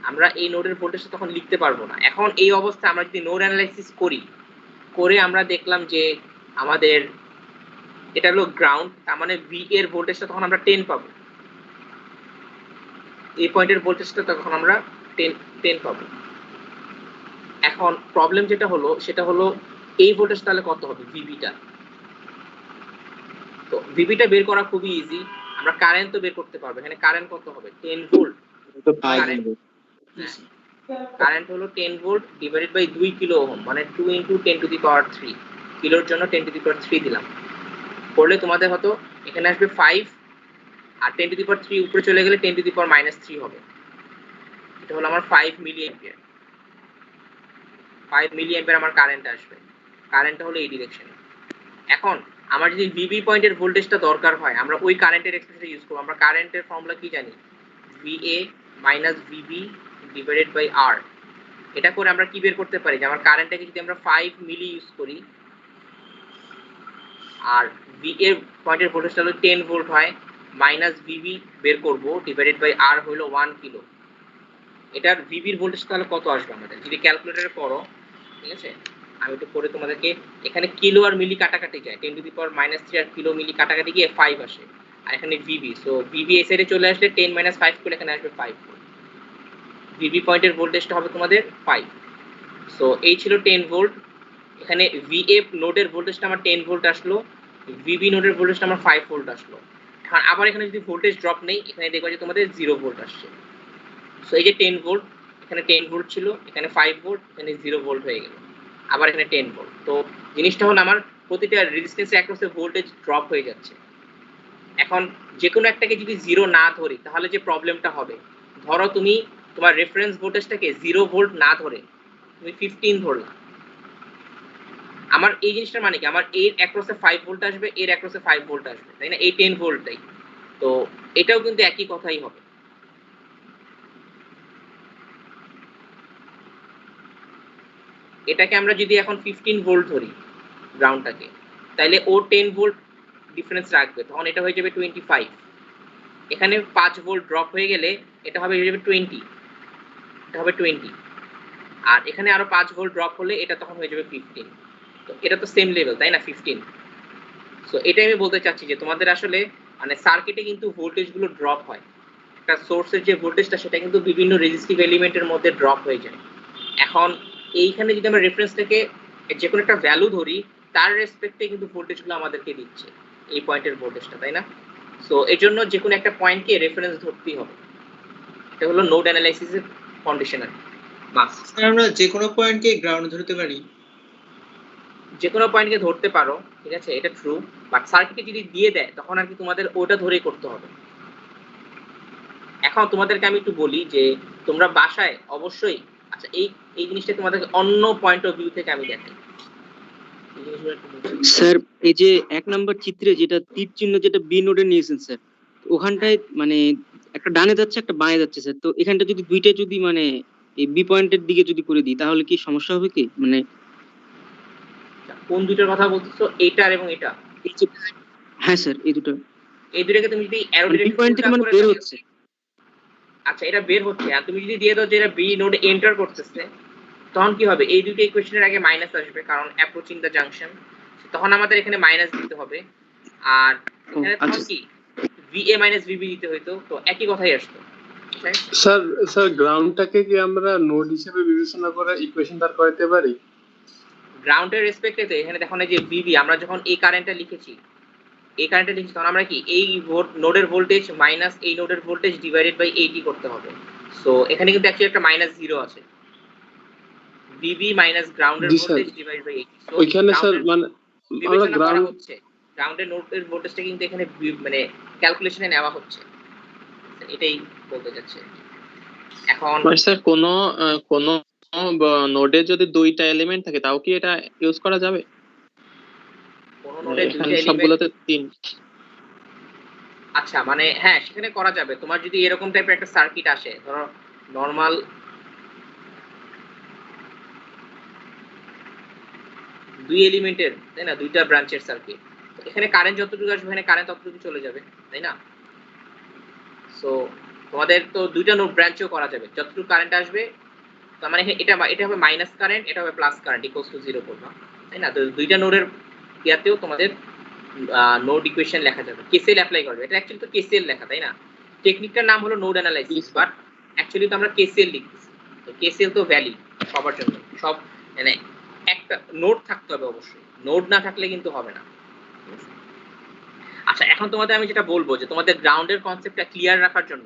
আমরা এই নোডের ভোল্টেজটা তখন লিখতে পারবো না। এখন এই অবস্থায় আমরা যদি নোড অ্যানালাইসিস করি, করে আমরা দেখলাম যে আমাদের এটা হলো গ্রাউন্ড, তার মানে ভি এর ভোল্টেজটা তখন আমরা 10 পাবো, এই পয়েন্টের ভোল্টেজটা তখন আমরা 10 পাবো। এখন প্রবলেম যেটা হলো সেটা হলো এই ভোল্টেজ তাহলে কত হবে ভিবিটা। তো ভিবিটা বের করা খুবই ইজি, আমরা কারেন্ট তো বের করতে পারবো। এখানে কারেন্ট কত হবে 10 ভোল্ট, কারেন্ট হলো 10 volt divided by 2 kilo ohm, মানে 2 × 10⁻³ কিলোর জন্য 10⁻³ দিলাম, করলে তোমাদের হতো এখানে আসবে 5 আর 10⁻³ উপরে চলে গেলে 10⁻³ হবে। এটা হলো আমার 5 মিলি অ্যাম্পিয়ার, 5 মিলি অ্যাম্পিয়ার আমার কারেন্ট আসবে। কারেন্টটা হলো এই ডিরেকশনে। এখন আমার যদি ভিবি পয়েন্টের ভোল্টেজটা দরকার হয়, আমরা ওই কারেন্টের এক্সপ্রেশন ইউজ করব। আমরা কারেন্টের ফর্মুলা কি জানি? VA - VB divided by R। এটা করে আমরা কি বের করতে পারি যে আমার কারেন্টটাকে যদি আমরা 5 মিলি ইউজ করি আর ভি এর পয়েন্টের ভোল্টেজটা হলো 10 ভোল্ট হয়, মাইনাস VB বের করব ডিভাইডেড বাই R হলো 1 কিলো। এটার ভিবির ভোল্টেজ তাহলে কত আসবে আমাদের যদি ক্যালকুলেটরে করো, ঠিক আছে? আমি একটু করে তোমাদেরকে, এখানে কিলো আর মিলি কাটাকাটি যায়, 10⁻³ আর কিলো মিলি কাটাকাটি গিয়ে 5 আসে, আর এখানে ভিবি। সো ভিবি এই সাইডে চলে আসলে 10 - 5 করলে এখানে আসবে 5 ভোল্ট। ভিবি পয়েন্টের ভোল্টেজটা হবে তোমাদের 5। সো এই ছিল 10 ভোল্ট। এখানে ভিএফ নোডের ভোল্টেজটা আমার 10 ভোল্ট আসলো, ভিবি নোডের ভোল্টেজটা আমার 5 ভোল্ট আসলো। এখন আবার এখানে যদি ভোল্টেজ ড্রপ নেই, এখানে দেখবা যে তোমাদের 0 ভোল্ট আসছে। সো এই যে 10 ভোল্ট, এখানে 10 ভোল্ট ছিল, এখানে 5 ভোল্ট, এখানে 0 ভোল্ট হয়ে গেল, আবার এখানে 10 ভোল্ট। তো জিনিসটা হলো আমার প্রতিটা রেজিস্ট্যান্সে অ্যাক্রসে ভোল্টেজ ড্রপ হয়ে যাচ্ছে। এখন যে কোনো একটাকে যদি 0 না ধরি তাহলে যে প্রবলেমটা হবে, ধরো তুমি তোমার রেফারেন্স ভোল্টেজটাকে 0 ভোল্ট না ধরে তুমি 15 ধরলা, আমার এই জিনিসটার মানে কি? আমার এর অ্যাক্রসে 5 ভোল্ট আসবে, এর অ্যাক্রসে 5 ভোল্ট আসবে, তাই না? এই 10 ভোল্টটাই তো, এটাও কিন্তু একই কথাই হবে। এটাকে আমরা যদি এখন 15 ভোল্ট ধরি গ্রাউন্ডটাকে, তাইলে ও 10 ভোল্ট ডিফারেন্স রাখবে, তখন এটা হয়ে যাবে 25। এখানে 5 ভোল্ট ড্রপ হয়ে গেলে এটা হবে হয়ে যাবে 20, এটা হবে 20, আর এখানে আরো 5 ভোল্ট ড্রপ হলে এটা তখন হয়ে যাবে 15। তো এটা তো সেম লেভেল, তাই না? 15। সো এটাই আমি বলতে চাচ্ছি যে তোমাদের আসলে মানে সার্কিটে কিন্তু ভোল্টেজ গুলো ড্রপ হয়, একটা সোর্সের যে ভোল্টেজটা সেটা কিন্তু বিভিন্ন রেজিস্টিভ এলিমেন্টের মধ্যে ড্রপ হয়ে যায়। এখন এইখানে যদি আমরা রেফারেন্সটাকে যে কোনো একটা ভ্যালু ধরি, তার রেসপেক্টে কিন্তু ভোল্টেজগুলো আমাদেরকে দিচ্ছে এই পয়েন্টের ভোল্টেজটা, তাই না? সো এর জন্য যে কোনো একটা পয়েন্টকে রেফারেন্স ধরতেই হবে। এটা হলো নোড অ্যানালাইসিসের কন্ডিশনাল মাস্ট। স্যার আমরা যে কোনো পয়েন্টকে গ্রাউন্ড ধরতে পারি? যে কোনো পয়েন্টকে ধরতে পারো, ঠিক আছে, এটা ট্রু, বাট সার্কিটে যদি দিয়ে দেয় তখন আর কি তোমাদের ওটা ধরেই করতে হবে। এখন তোমাদেরকে আমি একটু বলি যে তোমরা বাসায় অবশ্যই, আচ্ছা এই জিনিসটা তোমাদেরকে অন্য পয়েন্ট অফ ভিউ থেকে আমি দেখাই। স্যার এই যে 1 নম্বর চিত্রে যেটা তীর চিহ্ন যেটা বি নোডে নিয়েছেন স্যার, ওখানটায় মানে একটা ডানে যাচ্ছে একটা বাঁয়ে যাচ্ছে স্যার, তো এখানটা যদি দুইটা যদি মানে এই বি পয়েন্টের দিকে যদি করে দিই তাহলে কি সমস্যা হবে কি? মানে কোন দুইটার কথা বলতেছো? এইটার এবং এটা? হ্যাঁ স্যার এই দুটো, এই দুটাকে তুমি যদি অ্যারো বি ডিরেকশন পয়েন্ট থেকে মানে বের হচ্ছে। আচ্ছা এটা বের হচ্ছে, আর তুমি যদি দিয়ে দাও যে এটা বি নোডে এন্টার করতেছে, তখন কি হবে? এই দুটো ইকুয়েশনের আগে মাইনাস আসবে, কারণ অ্যাপ্রোচিং দ্য জাংশন, তখন আমাদের এখানে মাইনাস দিতে হবে। আর এখানে তখন কি VA - VB দিতে হইতো, তো একই কথাই আসতো। স্যার গ্রাউন্ডটাকে কি আমরা নোড হিসেবে বিবেচনা করে ইকুয়েশন দাঁড় করাতে পারি? গ্রাউন্ডের রেসপেক্টে এখানে দেখো না যে VB, আমরা যখন এই কারেন্টটা লিখেছি, তখন আমরা কি এই নোডের ভোল্টেজ মাইনাস এই নোডের ভোল্টেজ ডিভাইডেড বাই 80 করতে হবে। সো এখানে কিন্তু অ্যাকচুয়ালি একটা -0 আছে, VB মাইনাস গ্রাউন্ডের ভোল্টেজ ডিভাইড বাই 80। সো ওইখানে স্যার মানে আমরা গ্রাউন্ড হচ্ছে গ্রাউন্ডের নোডের ভোল্টেজটা কিন্তু এখানে মানে ক্যালকুলেশনে নেওয়া হচ্ছে, এটাই বলতে যাচ্ছে। এখন স্যার কোন নোডে যদি দুইটা এলিমেন্ট থাকে তাও কি এটা ইউজ করা যাবে? কোন নোডে দুইটা এখানে সবগুলোতে তিন। আচ্ছা মানে হ্যাঁ সেখানে করা যাবে। তোমার যদি এরকম টাইপের একটা সার্কিট আসে, ধরো নরমাল দুই এলিমেন্টের, তাই না, দুইটা ব্রাঞ্চের সার্কিট, এখানে কারেন্ট যতটুকু আসবে এখানে কারেন্ট ততটুকু চলে যাবে, তাই না? সো তোমাদের তো দুইটা নোড ব্রাঞ্চও করা যাবে, যতটুকু কারেন্ট আসবে তার মানে এটা হবে মাইনাস কারেন্ট, এটা হবে প্লাস কারেন্ট ইকুয়ালস টু 0 করবা, তাই না? তো দুইটা নোডের ইয়াতেও তোমাদের নোড ইকুয়েশন লেখা যাবে, কেসিএল অ্যাপ্লাই করবে। এটা অ্যাকচুয়ালি তো কেসিএল লেখা, তাই না? টেকনিকটার নাম হলো নোড অ্যানালাইসিস, বাট অ্যাকচুয়ালি তো আমরা কেসিএল লিখতেছি। তো কেসিএল তো ভ্যালিড সবার জন্য, সব মানে একটা নোড থাকতে হবে অবশ্যই, নোড না থাকলে কিন্তু হবে না। আচ্ছা এখন তোমাদের আমি যেটা বলবো যে তোমাদের গ্রাউন্ডের কনসেপ্টটা ক্লিয়ার রাখার জন্য,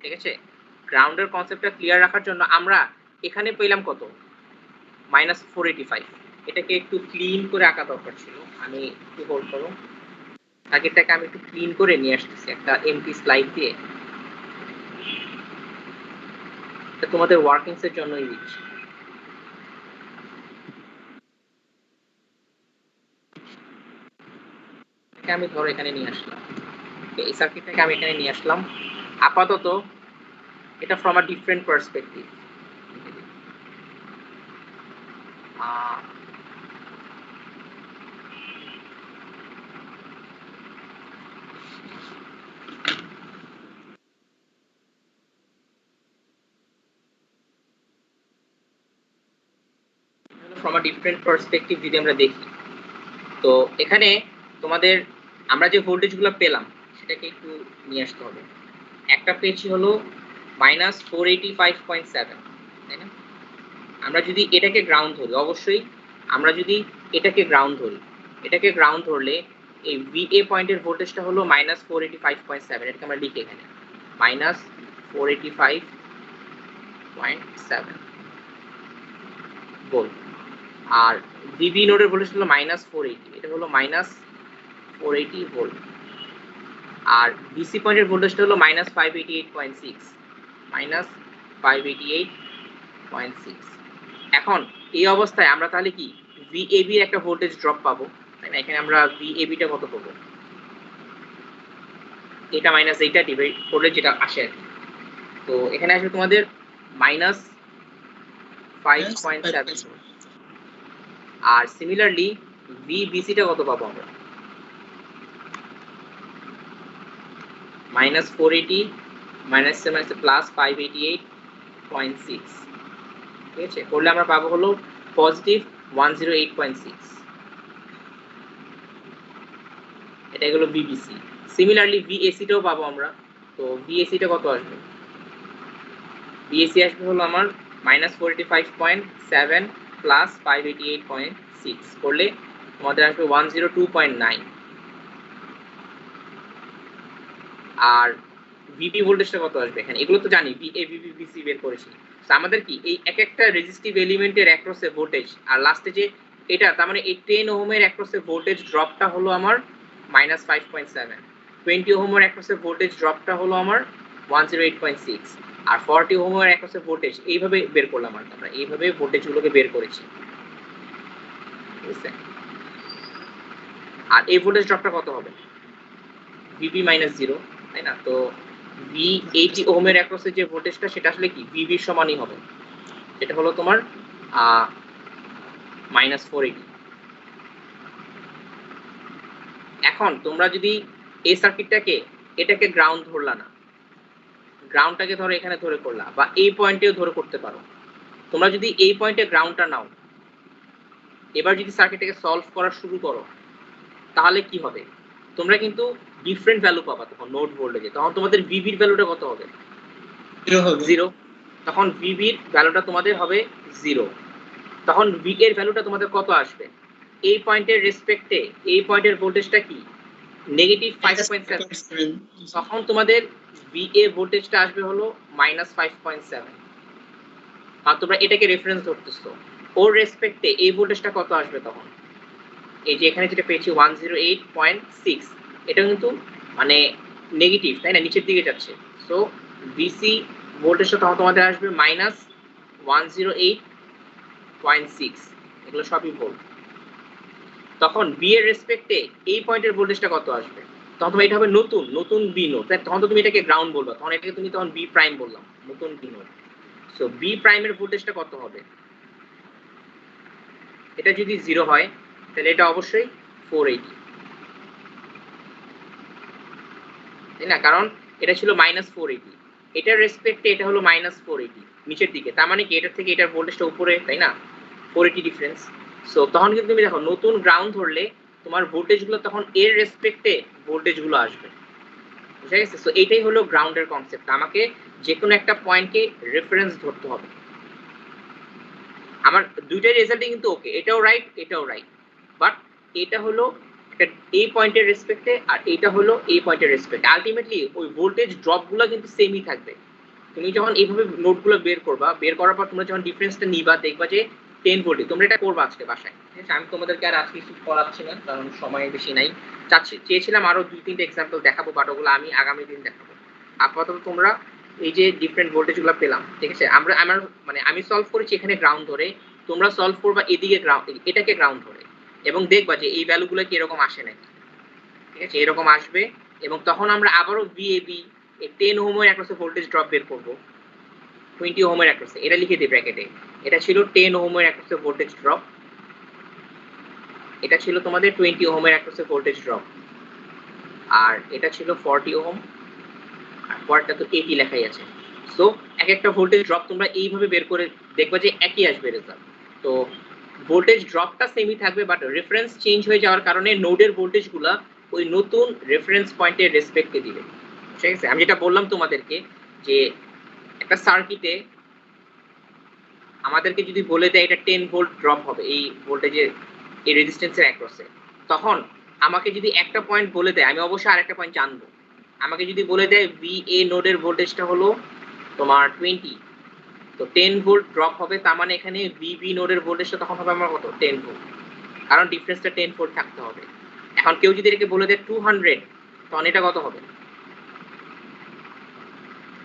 ঠিক আছে, গ্রাউন্ডের কনসেপ্টটা ক্লিয়ার রাখার জন্য আমরা এখানে পেলাম কত, -485। এটাকে একটু ক্লিন করে আঁকা দরকার ছিল, আমি একটু হোল্ড করো, আগেরটাকে আমি একটু ক্লিন করে নিয়ে আসতেছি একটা এমটি স্লাইড দিয়ে, এটা তোমাদের ওয়ার্কিংস এর জন্যই দিচ্ছি। আমি ধরো এখানে নিয়ে আসলাম, এই সার্কিটটাকে আমি এখানে নিয়ে আসলাম আপাতত, এটা from a different perspective. From a different perspective যদি আমরা দেখি, তো এখানে তোমাদের আমরা যে ভোল্টেজগুলো পেলাম সেটাকে একটু নিয়ে আসতে হবে। একটা পেয়েছি হলো -485.7, তাই না? আমরা যদি এটাকে গ্রাউন্ড ধরি, অবশ্যই আমরা যদি এটাকে গ্রাউন্ড ধরি, এটাকে গ্রাউন্ড ধরলে এই VA পয়েন্টের ভোল্টেজটা হলো -485.7, এটাকে আমরা লিখি এখানে -485.7 ভোল্ট। আর VB নোডের ভোল্টেজ হলো -480, এটা হলো -480 ভোল্ট। আর BC পয়েন্টের ভোল্টেজটা হলো -588.6, -588.6। এখন এই অবস্থায় আমরা তাহলে কি VAB এর একটা ভোল্টেজ ড্রপ পাবো, তাই না? এখানে আমরা VAB টা কত পাবো, এটা মাইনাস এইটা ডিভাইড করলে যেটা আসে আর কি। তো এখানে আসবে তোমাদের -5.7। আর সিমিলারলি VBC টা কত পাবো আমরা, -480 প্লাস 588.6, ঠিক আছে, করলে আমরা পাবো হলো পজিটিভ 108.6। এটা হলো BBC। সিমিলারলি VAC টাও পাবো আমরা, তো VAC টা কত আসবে, VAC আসবে হলো আমার -485.7 প্লাস 588.6, করলে আমাদের আসবে 102.9। আর VB ভোল্টেজটা কত আসবে এখানে, এগুলো তো জানি, VA VB BC বের করেছি। তো আমাদের কি এই এক একটা রেজিস্টিভ এলিমেন্টের অ্যাক্রসে ভোল্টেজ আর লাস্টে যে এটা, তার মানে এই 10 ওহমের অ্যাক্রসে ভোল্টেজ ড্রপটা হলো আমার -5.7, 20 ওহমের অ্যাক্রসে ভোল্টেজ ড্রপটা হলো আমার 108.6, আর 40 ওহমের অ্যাক্রসে ভোল্টেজ, এইভাবে বের করলাম আর আমরা এইভাবে ভোল্টেজগুলোকে বের করেছি, বুঝছে? আর এই ভোল্টেজ ড্রপটা কত হবে, VB -0, তাই না? তো V80 ওহমের অ্যাক্রসে যে ভোল্টেজটা সেটা আসলে কি VB এর সমানই হবে, এটা হলো তোমার -480। এখন তোমরা যদি এই সার্কিটটাকে এটাকে গ্রাউন্ড ধরলা না, গ্রাউন্ডটাকে ধরো এখানে ধরে করলা, বা এই পয়েন্টেও ধরে করতে পারো। তোমরা যদি এই পয়েন্টে গ্রাউন্ডটা নাও, এবার যদি সার্কিটটাকে সলভ করা শুরু করো, তাহলে কি হবে, তোমরা কিন্তু ডিফারেন্ট ভ্যালু পাবা তখন নোড ভোল্টেজে। তখন তোমাদের VB এর ভ্যালুটা কত হবে, 0। তখন VB এর ভ্যালুটা তোমাদের হবে 0। তখন VA এর ভ্যালুটা তোমাদের কত আসবে, এই পয়েন্টের রেসপেক্টে এই পয়েন্টের ভোল্টেজটা কি -5.7, তখন তোমাদের VA ভোল্টেজটা আসবে হলো -5.7। আর তোমরা এটাকে রেফারেন্স ধরতেছো, ওর রেসপেক্টে এই ভোল্টেজটা কত আসবে তখন, এই যে এখানে যেটা পেয়েছি 108.6, এটা কিন্তু মানে নেগেটিভ, তাই না, নিচের দিকে যাচ্ছে। সো BC ভোল্টেজটা তখন তোমাদের আসবে -108.6, এগুলো সবই ভোল্ট। তখন B এর রেসপেক্টে এই পয়েন্টের ভোল্টেজটা কত আসবে, তখন তোমার এটা হবে নতুন নতুন বি নোড, তখন তো তুমি এটাকে গ্রাউন্ড বলবা, তখন এটাকে তুমি তখন বি প্রাইম বললাম, নতুন বি নোড। সো বি প্রাইমের ভোল্টেজটা কত হবে? এটা যদি 0 হয় তাহলে এটা অবশ্যই 480, তাই না? কারণ এটা ছিল -480, এটার রেসপেক্টে এটা হলো -480 নিচের দিকে, তার মানে কি এটার থেকে এটার ভোল্টেজটা উপরে, তাই না? 480 ডিফারেন্স। সো তখন কিন্তু তুমি দেখো নতুন গ্রাউন্ড ধরলে তোমার ভোল্টেজগুলো তখন এর রেসপেক্টে ভোল্টেজগুলো আসবে, বুঝা গেছে? সো এইটাই হলো গ্রাউন্ডের কনসেপ্ট, আমাকে যে কোনো একটা পয়েন্টকে রেফারেন্স ধরতে হবে। আমার দুইটাই রেজাল্টই কিন্তু ওকে, এটাও রাইট এটাও রাইট, বাট এটা হলো একটা এই পয়েন্টের রেসপেক্টে আর এটা হলো এই পয়েন্টের রেসপেক্টে। আলটিমেটলি ওই ভোল্টেজ ড্রপগুলো কিন্তু সেমই থাকবে। তুমি যখন এইভাবে নোটগুলো বের করবা, বের করার পর তোমরা যখন ডিফারেন্সটা নিবা দেখবা যে 10 ভোল্টে, তোমরা এটা করবা আজকে বাসায়, ঠিক আছে? আমি তোমাদেরকে আর আজকে কিছু করাচ্ছি না কারণ সময় বেশি নাই। চেয়েছিলাম আরো 2-3টা এক্সাম্পল দেখাবো, বাট ওগুলো আমি আগামী দিন দেখাবো। আপাতত তোমরা এই যে ডিফারেন্ট ভোল্টেজগুলো পেলাম, ঠিক আছে? আমি সলভ করেছি এখানে গ্রাউন্ড ধরে, তোমরা সলভ করবা এদিকে গ্রাউন্ড, এটাকে গ্রাউন্ড ধরে, এবং দেখবা যে এই ভ্যালুগুলো কি এরকম আসে নাকি, ঠিক আছে? এরকম আসবে, এবং তখন আমরা আবারও ভিএবি 10 ওহমের অ্যাক্রসে ভোল্টেজ ড্রপ বের করব, 20 ওহমের অ্যাক্রসে, এটা লিখে দিই ব্র্যাকেটে। এটা ছিল 10 ওহমের অ্যাক্রসে ভোল্টেজ ড্রপ, এটা ছিল তোমাদের 20 ওহমের অ্যাক্রসে ভোল্টেজ ড্রপ, আর এটা ছিল 40 ওহম, আর পরটা তো 80 লেখাই আছে। সো এক একটা ভোল্টেজ ড্রপ তোমরা এইভাবে বের করে দেখবা যে একই আসবে রেজাল্ট। তো ভোল্টেজ ড্রপটা সেমই থাকবে, বাট রেফারেন্স চেঞ্জ হয়ে যাওয়ার কারণে নোডের ভোল্টেজগুলো ওই নতুন রেফারেন্স পয়েন্টের রেসপেক্টে দিবে, ঠিক আছে? আমি যেটা বললাম তোমাদেরকে যে একটা সার্কিটে আমাদেরকে যদি বলে দেয় এটা 10 ভোল্ট ড্রপ হবে এই ভোল্টেজের এই রেজিস্ট্যান্সের অ্যাক্রসে, তখন আমাকে যদি একটা পয়েন্ট বলে দেয় আমি অবশ্যই আরেকটা পয়েন্ট জানবো। আমাকে যদি বলে দেয় VA নোডের ভোল্টেজটা হলো তোমার 20, তো 10 ভোল্ট ড্রপ হবে, তার মানে এখানে VB নোডের ভোল্টেজটা তখন হবে আমার কত? 10 ভোল্ট, কারণ ডিফারেন্সটা 10 ভোল্ট থাকতে হবে। এখন কেউ যদি এটাকে বলে দেয় 200, তখন এটা কত হবে?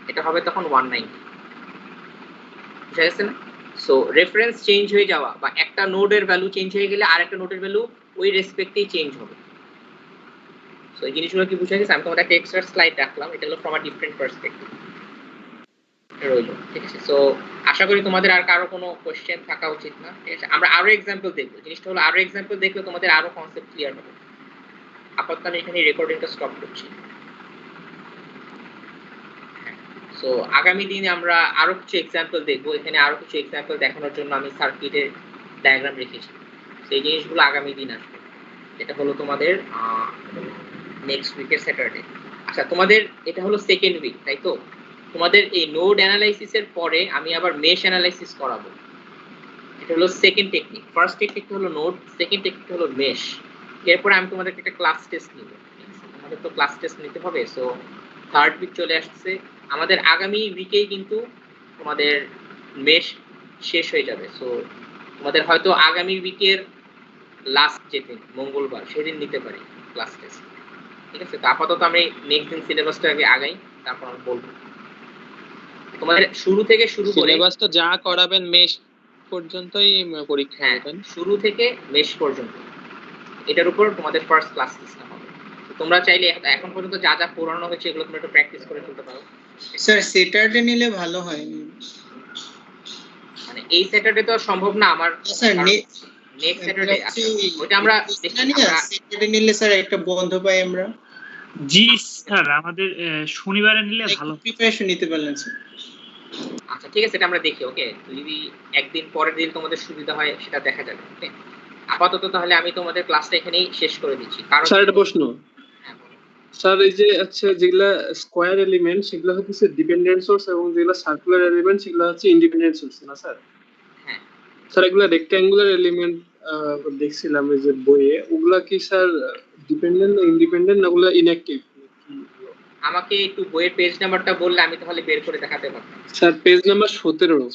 এটা হবে তখন 190, বুঝা গেছে না? সো রেফারেন্স চেঞ্জ হয়ে যাওয়া বা একটা নোডের ভ্যালু চেঞ্জ হয়ে গেলে আরেকটা নোডের ভ্যালু ওই রেসপেক্টেই চেঞ্জ হবে। সো এই জিনিসগুলো কি বুঝা গেছে? আমি তোমাদের একটা এক্সট্রা স্লাইড রাখলাম, এটা হলো ফ্রম আ ডিফারেন্ট পার্সপেক্টিভ রইল, ঠিক আছে? সো আশা করি তোমাদের আর কারো কোনো কোশ্চেন থাকা উচিত না, ঠিক আছে? আমরা আরো এক্সাম্পল দেখবো, জিনিসটা হলো আরো এক্সাম্পল দেখলে তোমাদের আরো কনসেপ্ট ক্লিয়ার হবে। আপাতত আমি এখানে রেকর্ডিংটা স্টপ করছি। সো আগামী দিনে আমরা আরো কিছু এক্সাম্পল দেখবো, এখানে আরো কিছু এক্সাম্পল দেখানোর জন্য আমি সার্কিটের ডায়াগ্রাম রেখেছি, সেই জিনিসগুলো আগামী দিন আসবে। এটা হলো তোমাদের নেক্সট উইকের স্যাটারডে। আচ্ছা, তোমাদের এটা হলো সেকেন্ড উইক, তাই তো? তোমাদের এই নোড অ্যানালাইসিসের পরে আমি আবার মেশ অ্যানালাইসিস করাবো, এটা হলো সেকেন্ড টেকনিক। ফার্স্ট টেকনিক হলো নোড, সেকেন্ড টেকনিক হলো মেশ। এরপরে আমি তোমাদেরকে একটা ক্লাস টেস্ট নিব, আমাদের তো ক্লাস টেস্ট নিতে হবে। সো থার্ড উইক চলে আসছে, আমাদের আগামী উইকেই কিন্তু তোমাদের মেশ শেষ হয়ে যাবে। সো তোমাদের হয়তো আগামী উইকের লাস্ট যেদিন মঙ্গলবার সেদিন নিতে পারি ক্লাস টেস্ট, ঠিক আছে? তো আপাতত আমি নেক্সট দিন সিলেবাসটা আগে আগাই, তারপর আমি বলবো। তোমাদের শুরু থেকে শুরু করে সিলেবাস তো যা করাবেন মেশ পর্যন্তই পরীক্ষা হ্যাঁ, দেবেন। শুরু থেকে মেশ পর্যন্ত এটার উপর তোমাদের ফার্স্ট ক্লাস টেস্ট হবে। তো তোমরা চাইলে এখন পর্যন্ত যা যা পড়ানো হয়েছে এগুলো তোমরা একটু প্র্যাকটিস করে ফেলতে পারো। স্যার স্যাটারডে নিলে ভালো হয়। মানে এই স্যাটারডে তো সম্ভব না আমার, স্যার নেক্সট স্যাটারডে ওইটা আমরা স্যাটারডে নিলে স্যার একটা বন্ধ পাই আমরা। জি স্যার, আমাদের শনিবারে নিলে ভালো প্রিপারেশন নিতে পারলেন স্যার। আচ্ছা ঠিক আছে, এটা আমরা দেখি। ওকে, যদি একদিন পরের দিন তোমাদের সুবিধা হয় সেটা দেখা যাবে। ওকে, আপাতত তাহলে আমি তোমাদের ক্লাসটা এখানেই শেষ করে দিচ্ছি। কারণ স্যার একটা প্রশ্ন স্যার, এই যে আচ্ছা যেগুলা স্কয়ার এলিমেন্ট সেগুলো হচ্ছে ডিপেন্ডেন্ট সোর্স এবং যেগুলো সার্কুলার এলিমেন্ট সেগুলো হচ্ছে ইন্ডিপেন্ডেন্ট সোর্স না স্যার? হ্যাঁ স্যার, এগুলা রেক্ট্যাঙ্গুলার এলিমেন্ট দেখছিলাম এই যে বইয়ে, ওগুলা কি স্যার ডিপেন্ডেন্ট না ইন্ডিপেন্ডেন্ট না ওগুলা ইনঅ্যাকটিভ? আমাকে একটু বইয়ের পেজ নাম্বারটা বললে আমি তাহলে বের করে দেখাতে পারতাম। Sir page number 17।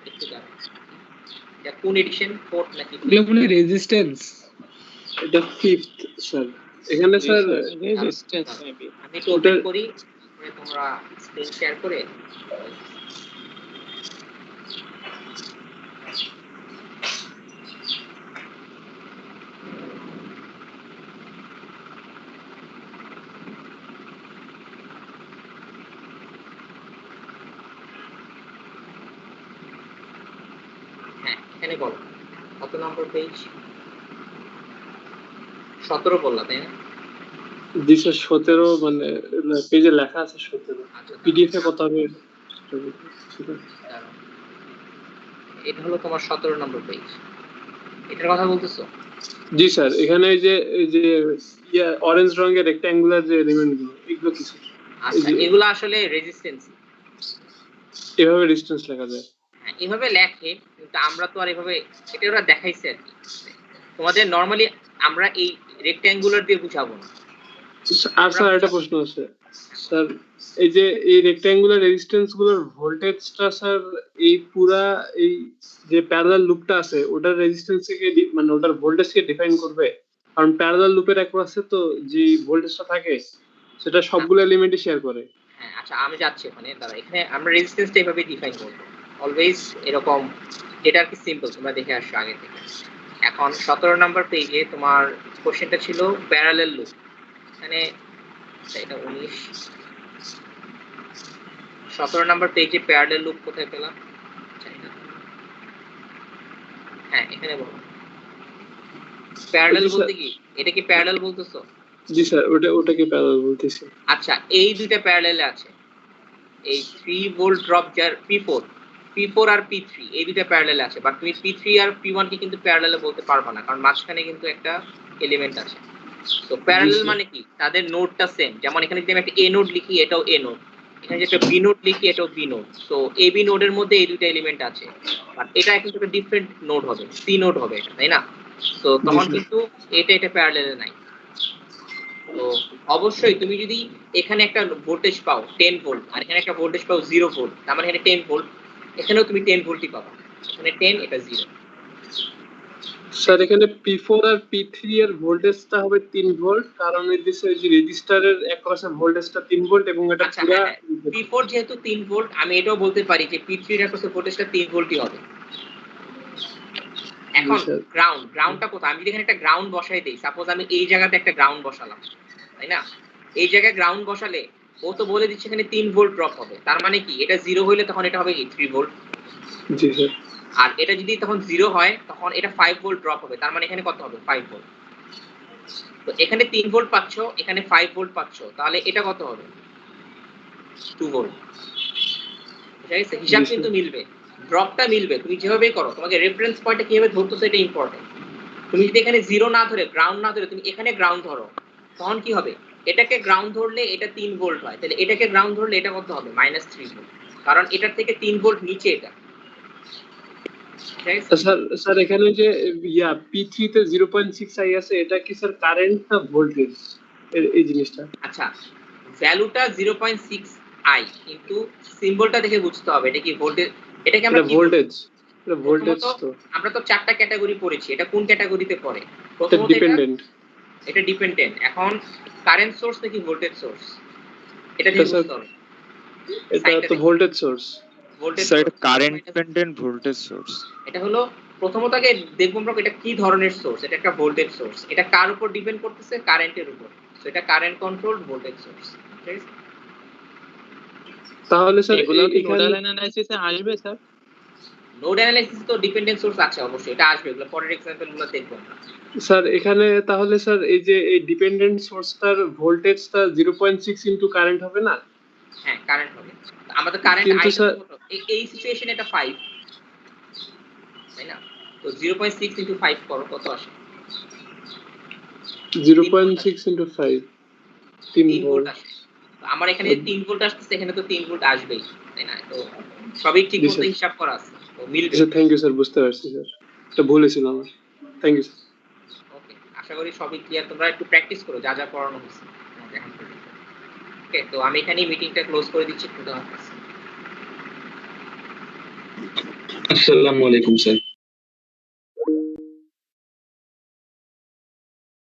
একটু দাঁড়ান, এটা কোন এডিশন? ফোর্থ নাকি এগুলো মনে রেজিস্ট্যান্স, এটা 5th স্যার। এখানে স্যার রেজিস্ট্যান্স মেবি। আমি একটু ওপেন করি, তারপরে তোমরা স্ক্রিন শেয়ার করে এখানে বলো কত নম্বর পেজ? 17 বললা তাই না? জি স্যার 17 মানে পেজে লেখা আছে 17, আচ্ছা পিডিএফ এ কত হবে? দাঁড়াও। এটা হলো তোমার 17 নম্বর পেজ, এটার কথা বলতেছো? জি স্যার, এখানে এই যে অরেঞ্জ রঙের রেক্ট্যাঙ্গুলার যে এলিমেন্ট গুলো, এগুলো কি স্যার? আচ্ছা, এগুলো আসলে রেজিস্ট্যান্স। এভাবে ডিসটেন্স লেখা যায়? এভাবে লেখে, কিন্তু আমরা তো আর এভাবে, এটা ওরা দেখাইছে আর কি। তোমাদের নরমালি আমরা এই রেক্ট্যাঙ্গুলার দিয়ে বুঝাবো না। আর স্যার একটা প্রশ্ন আছে স্যার, এই যে এই রেক্ট্যাঙ্গুলার রেজিস্ট্যান্স গুলোর ভোল্টেজটা স্যার এই পুরা এই যে প্যারালাল লুপটা আছে ওটার রেজিস্ট্যান্স থেকে মানে ওটার ভোল্টেজকে ডিফাইন করবে? কারণ প্যারালাল লুপের অ্যাক্রসে তো যে ভোল্টেজটা থাকে সেটা সবগুলো এলিমেন্টই শেয়ার করে। হ্যাঁ, আচ্ছা আমি যাচ্ছি ওখানে, দাঁড়া। এখানে আমরা রেজিস্ট্যান্সটা এভাবে ডিফাইন করব অলওয়েজ, এরকম। এটা আর কি সিম্পল, তোমরা দেখে আসছো আগে থেকে। এখন 17 নম্বর পেজে তোমার কোশ্চেনটা ছিল প্যারালাল লুপ। এখানে এটা 19, 17 নম্বর পেজে প্যারালাল লুপ কোথায় পেলাম? হ্যাঁ, এখানে বলো প্যারালাল বলতে কি, এটা কি প্যারালাল বলতেছো? জি স্যার, ওটাকে প্যারালাল বলতেছি। আচ্ছা, এই দুইটা প্যারালালে আছে, এই 3 ভোল্ট ড্রপ যার P4 আর P3 এই দুইটা প্যারালালে আছে, বাট তুমি P3 আর P1 কে কিন্তু প্যারালালে বলতে পারবে না, কারণ মাঝখানে কিন্তু একটা এলিমেন্ট আছে। তো প্যারালাল মানে কি, তাদের নোডটা সেম। যেমন এখানে যদি আমি একটা A নোড লিখি, এটাও A নোড, এখানে যদি একটা B নোড লিখি, এটাও B নোড। সো AB নোডের মধ্যে এই দুইটা এলিমেন্ট আছে, বাট এটা কিন্তু একটা ডিফারেন্ট নোড হবে, C নোড হবে এটা, তাই না? তো তখন কিন্তু এটা প্যারালালে নাই। তো অবশ্যই তুমি যদি এখানে একটা ভোল্টেজ পাও 10 ভোল্ট আর এখানে একটা ভোল্টেজ পাও 0 ভোল্ট, তার মানে এখানে 10 ভোল্ট, এখানেও তুমি 10 ভোল্টই পাবে। এখানে 10, এটা 0। স্যার এখানে P4 আর P3 এর ভোল্টেজটা হবে 3 ভোল্ট, কারণ এই যে রেজিস্টারের অ্যাক্রসে ভোল্টেজটা 3 ভোল্ট এবং এটা আচ্ছা, পুরো হ্যাঁ, P4 যেহেতু 3 ভোল্ট, আমি এটাও বলতে পারি যে P3 এর অ্যাক্রসে ভোল্টেজটা 3 ভোল্টই হবে। এখন গ্রাউন্ডটা কোথায়? আমি যদি এখানে একটা গ্রাউন্ড বসাই দেই, সাপোজ আমি এই জায়গাতে একটা গ্রাউন্ড বসালাম, তাই না? এই জায়গায় গ্রাউন্ড বসালে ও তো বলে দিচ্ছে এখানে 3 ভোল্ট ড্রপ হবে, তার মানে কি এটা 0 হইলে তখন এটা হবে কি 3 ভোল্ট। জি স্যার। আর এটা যদি তখন 0 হয় তখন এটা 5 ভোল্ট ড্রপ হবে, তার মানে এখানে কত হবে? 5 ভোল্ট। তো এখানে 3 ভোল্ট পাচ্ছো, এখানে 5 ভোল্ট পাচ্ছো, তাহলে এটা কত হবে? 2 ভোল্ট। ঠিক আছে, হিসাব কিন্তু মিলবে, ড্রপটা মিলবে। তুমি যেভাবেই করো, তোমাকে রেফারেন্স পয়েন্টটা কিভাবে ধরতেছো এটা ইম্পর্টেন্ট। তুমি যদি এখানে 0 না ধরে, গ্রাউন্ড না ধরে তুমি এখানে গ্রাউন্ড ধরো, তখন কি হবে? এটাকে গ্রাউন্ড ধরলে এটা 3 ভোল্ট হয়, তাহলে এটাকে গ্রাউন্ড ধরলে এটা কত হবে? -3 ভোল্ট, কারণ এটার থেকে 3 ভোল্ট নিচে এটা। স্যার এখানে যে P3 তে 0.6 আই আছে, এটা কি স্যার কারেন্ট না ভোল্টেজ এই জিনিসটা? আচ্ছা, ভ্যালুটা 0.6 আই, কিন্তু সিম্বলটা দেখে বুঝতে হবে এটা কি ভোল্টেজ। এটাকে আমরা ভোল্টেজ, এটা ভোল্টেজ তো। আমরা তো 4টা ক্যাটাগরি পড়েছি, এটা কোন ক্যাটাগরিতে পড়ে? প্রথমত ডিপেন্ডেন্ট, এটা ডিপেন্ডেন্ট। এখন কারেন্ট সোর্স নাকি ভোল্টেজ সোর্স, এটা দেখে বুঝতে হবে। এটা তো ভোল্টেজ সোর্স। স্যার এটা কারেন্ট ডিপেন্ডেন্ট ভোল্টেজ সোর্স। এটা হলো প্রথমত আগে দেখব আমরা এটা কি ধরনের সোর্স। এটা একটা ভোল্টেজ সোর্স, এটা কার উপর ডিপেন্ড করতেছে? কারেন্টের উপর। সো এটা কারেন্ট কন্ট্রোলড ভোল্টেজ সোর্স। ঠিক আছে, তাহলে স্যার এগুলো কি নোডাল অ্যানালাইসিসে আসবে স্যার? নোড অ্যানালাইসিস তো ডিপেন্ডেন্ট সোর্স আছে অবশ্যই, এটা আসবে, এগুলো পরের এক্সাম্পলগুলো দেখব আমরা। স্যার এখানে তাহলে স্যার এই যে এই ডিপেন্ডেন্ট সোর্সটার ভোল্টেজটা 0.6 ইনটু কারেন্ট হবে না? হ্যাঁ, কারেন্ট হবে। আমাদের কারেন্ট আই এই সিচুয়েশনে এটা 5, তাই না? তো 0.6 ইনটু 5 করো, কত আসে? 0.6 ইনটু 5 3 ভোল্ট আসে। তো আমার এখানে 3 ভোল্ট আসছে, এখানে তো 3 ভোল্ট আসবেই, তাই না? তো সবই ঠিক মতো হিসাব করা আছে, তো মিলবে। স্যার থ্যাংক ইউ স্যার, বুঝতে পারছি স্যার, এটা ভুলে ছিল আমার। Thank you sir. ওকে, আশা করি সবই ক্লিয়ার। তোমরা একটু প্র্যাকটিস করো যা যা পড়ানো হয়েছে। ওকে, তো আমি এখানেই মিটিংটা ক্লোজ করে দিচ্ছি। খুদা হাফেজ। আসসালামু আলাইকুম স্যার।